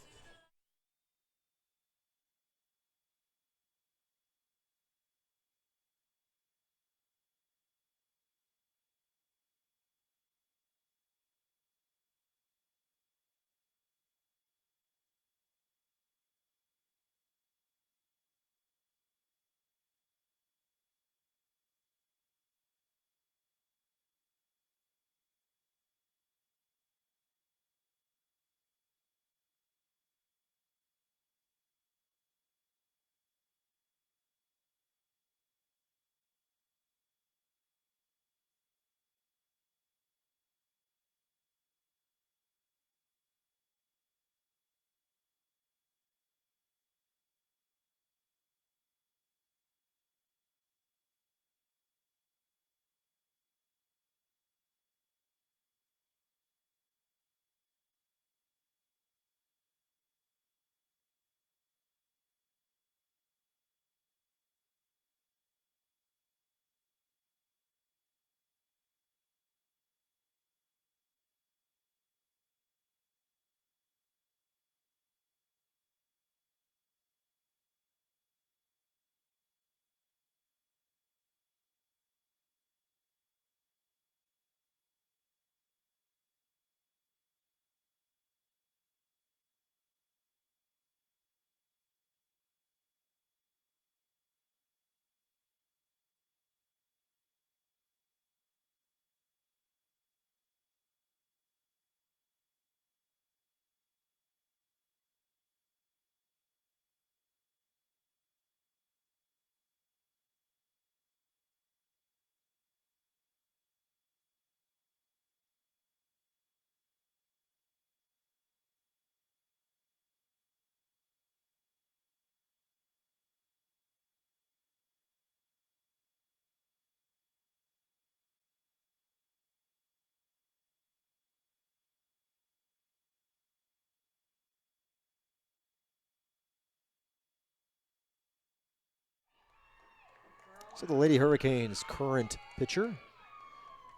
So the Lady Hurricanes' current pitcher,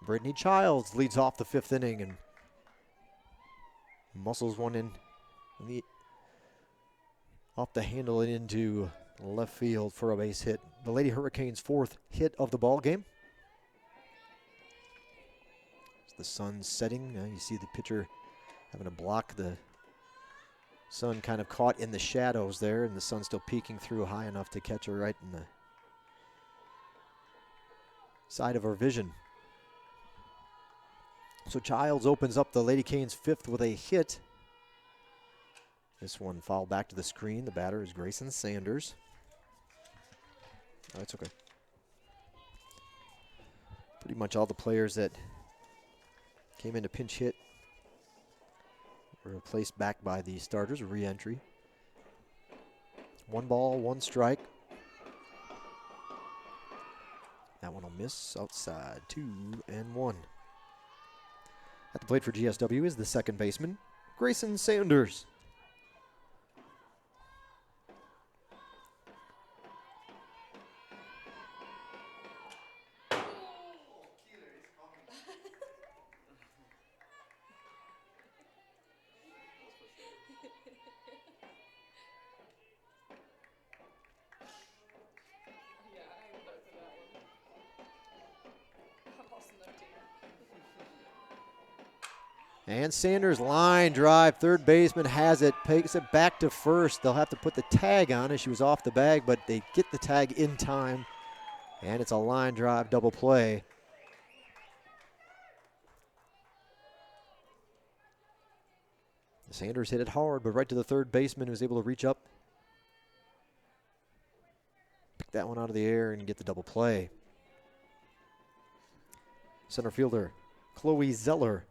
Brittany Childs, leads off the 5th inning and muscles one in off the handle and into left field for a base hit. The Lady Hurricanes' 4th hit of the ball game. As the sun's setting, now you see the pitcher having to block the sun, kind of caught in the shadows there, and the sun still peeking through high enough to catch her right in the side of her vision. So Childs opens up the Lady Canes' 5th with a hit. This one fouled back to the screen. The batter is Grayson Sanders. Oh, that's okay. Pretty much all the players that came in to pinch hit were replaced back by the starters, a re-entry. 1 ball, 1 strike. That one will miss outside, 2-1. At the plate for GSW is the second baseman, Grayson Sanders. And Sanders line drive, third baseman has it, takes it back to first. They'll have to put the tag on as she was off the bag, but they get the tag in time, and it's a line drive double play. Sanders hit it hard, but right to the third baseman who was able to reach up, pick that one out of the air and get the double play. Center fielder, Chloe Zeller.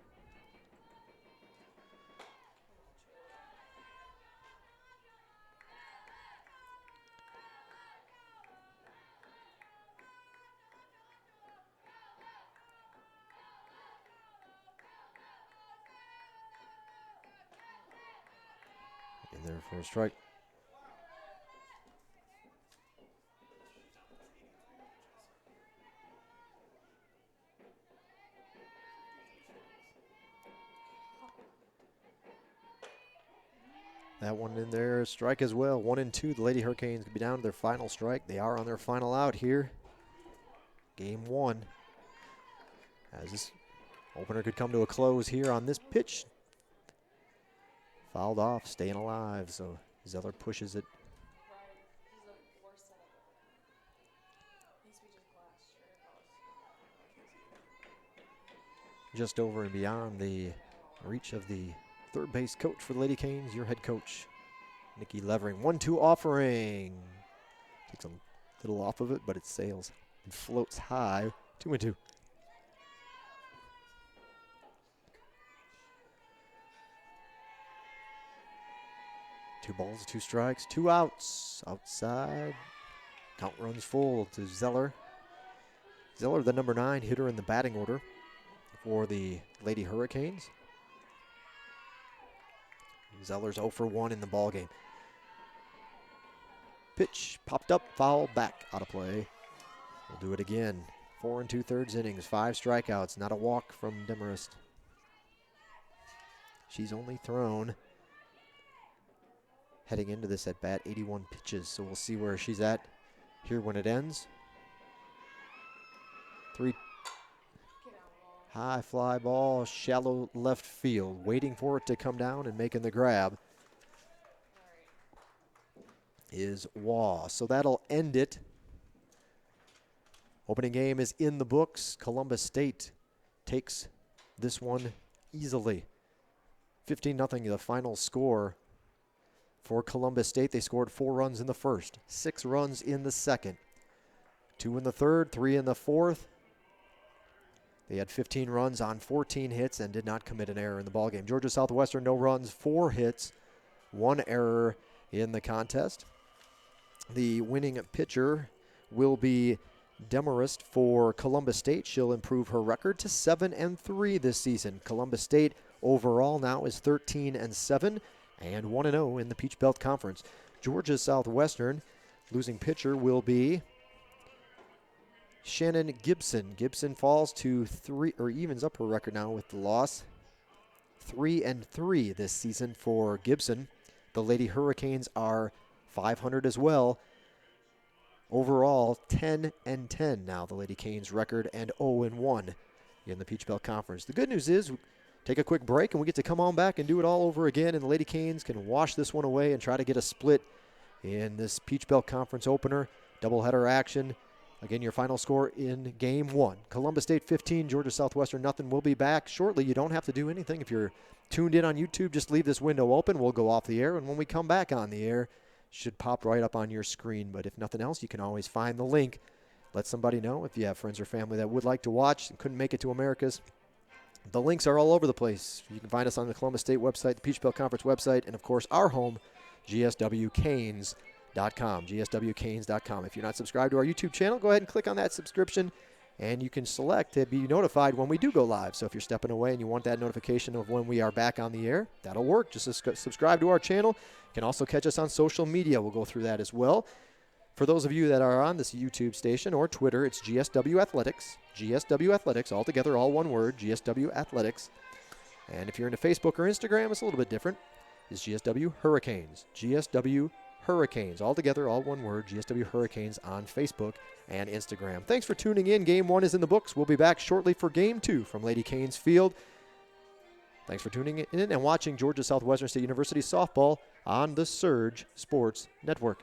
In there for a strike. That one in there, strike as well. 1-2. The Lady Hurricanes could be down to their final strike. They are on their final out here. Game 1. As this opener could come to a close here on this pitch. Fouled off, staying alive, so Zeller pushes it. Just over and beyond the reach of the third base coach for the Lady Canes, your head coach, Nikki Levering. 1-2 offering. Takes a little off of it, but it sails and floats high. 2-2. 2 balls, 2 strikes, 2 outs. Outside. Count runs full to Zeller. Zeller, the number 9 hitter in the batting order for the Lady Hurricanes. Zeller's 0 for 1 in the ballgame. Pitch popped up, foul, back, out of play. We'll do it again. 4 2/3 innings, 5 strikeouts, not a walk from Demarest. She's only thrown, heading into this at bat, 81 pitches, so we'll see where she's at here when it ends. 3 high fly ball, shallow left field, waiting for it to come down and making the grab is Waugh. So that'll end it. Opening game is in the books. Columbus State takes this one easily. 15-0 the final score for Columbus State. They scored 4 runs in the first, 6 runs in the second, 2 in the third, 3 in the fourth. They had 15 runs on 14 hits and did not commit an error in the ballgame. Georgia Southwestern, no runs, 4 hits, 1 error in the contest. The winning pitcher will be Demarest for Columbus State. She'll improve her record to 7-3 this season. Columbus State overall now is 13-7 and 1-0 in the Peach Belt Conference. Georgia Southwestern losing pitcher will be Shannon Gibson. Gibson falls to 3, or evens up her record now with the loss. 3-3 this season for Gibson. The Lady Hurricanes are 500 as well. Overall, 10-10 now, the Lady Canes record, and 0-1 in the Peach Belt Conference. The good news is, take a quick break, and we get to come on back and do it all over again, and the Lady Canes can wash this one away and try to get a split in this Peach Belt Conference opener. Doubleheader action. Again, your final score in Game 1. Columbus State 15, Georgia Southwestern nothing. We'll be back shortly. You don't have to do anything. If you're tuned in on YouTube, just leave this window open. We'll go off the air, and when we come back on the air, should pop right up on your screen. But if nothing else, you can always find the link. Let somebody know if you have friends or family that would like to watch and couldn't make it to Americus. The links are all over the place. You can find us on the Columbus State website, the Peach Belt Conference website, and, of course, our home, GSWCanes.com, GSWCanes.com. If you're not subscribed to our YouTube channel, go ahead and click on that subscription, and you can select to be notified when we do go live. So if you're stepping away and you want that notification of when we are back on the air, that'll work. Just subscribe to our channel. You can also catch us on social media. We'll go through that as well. For those of you that are on this YouTube station or Twitter, it's GSW Athletics. GSW Athletics, all together, all one word, GSW Athletics. And if you're into Facebook or Instagram, it's a little bit different. It's GSW Hurricanes. GSW Hurricanes, all together, all one word, GSW Hurricanes on Facebook and Instagram. Thanks for tuning in. Game 1 is in the books. We'll be back shortly for Game 2 from Lady Canes Field. Thanks for tuning in and watching Georgia Southwestern State University softball on the Surge Sports Network.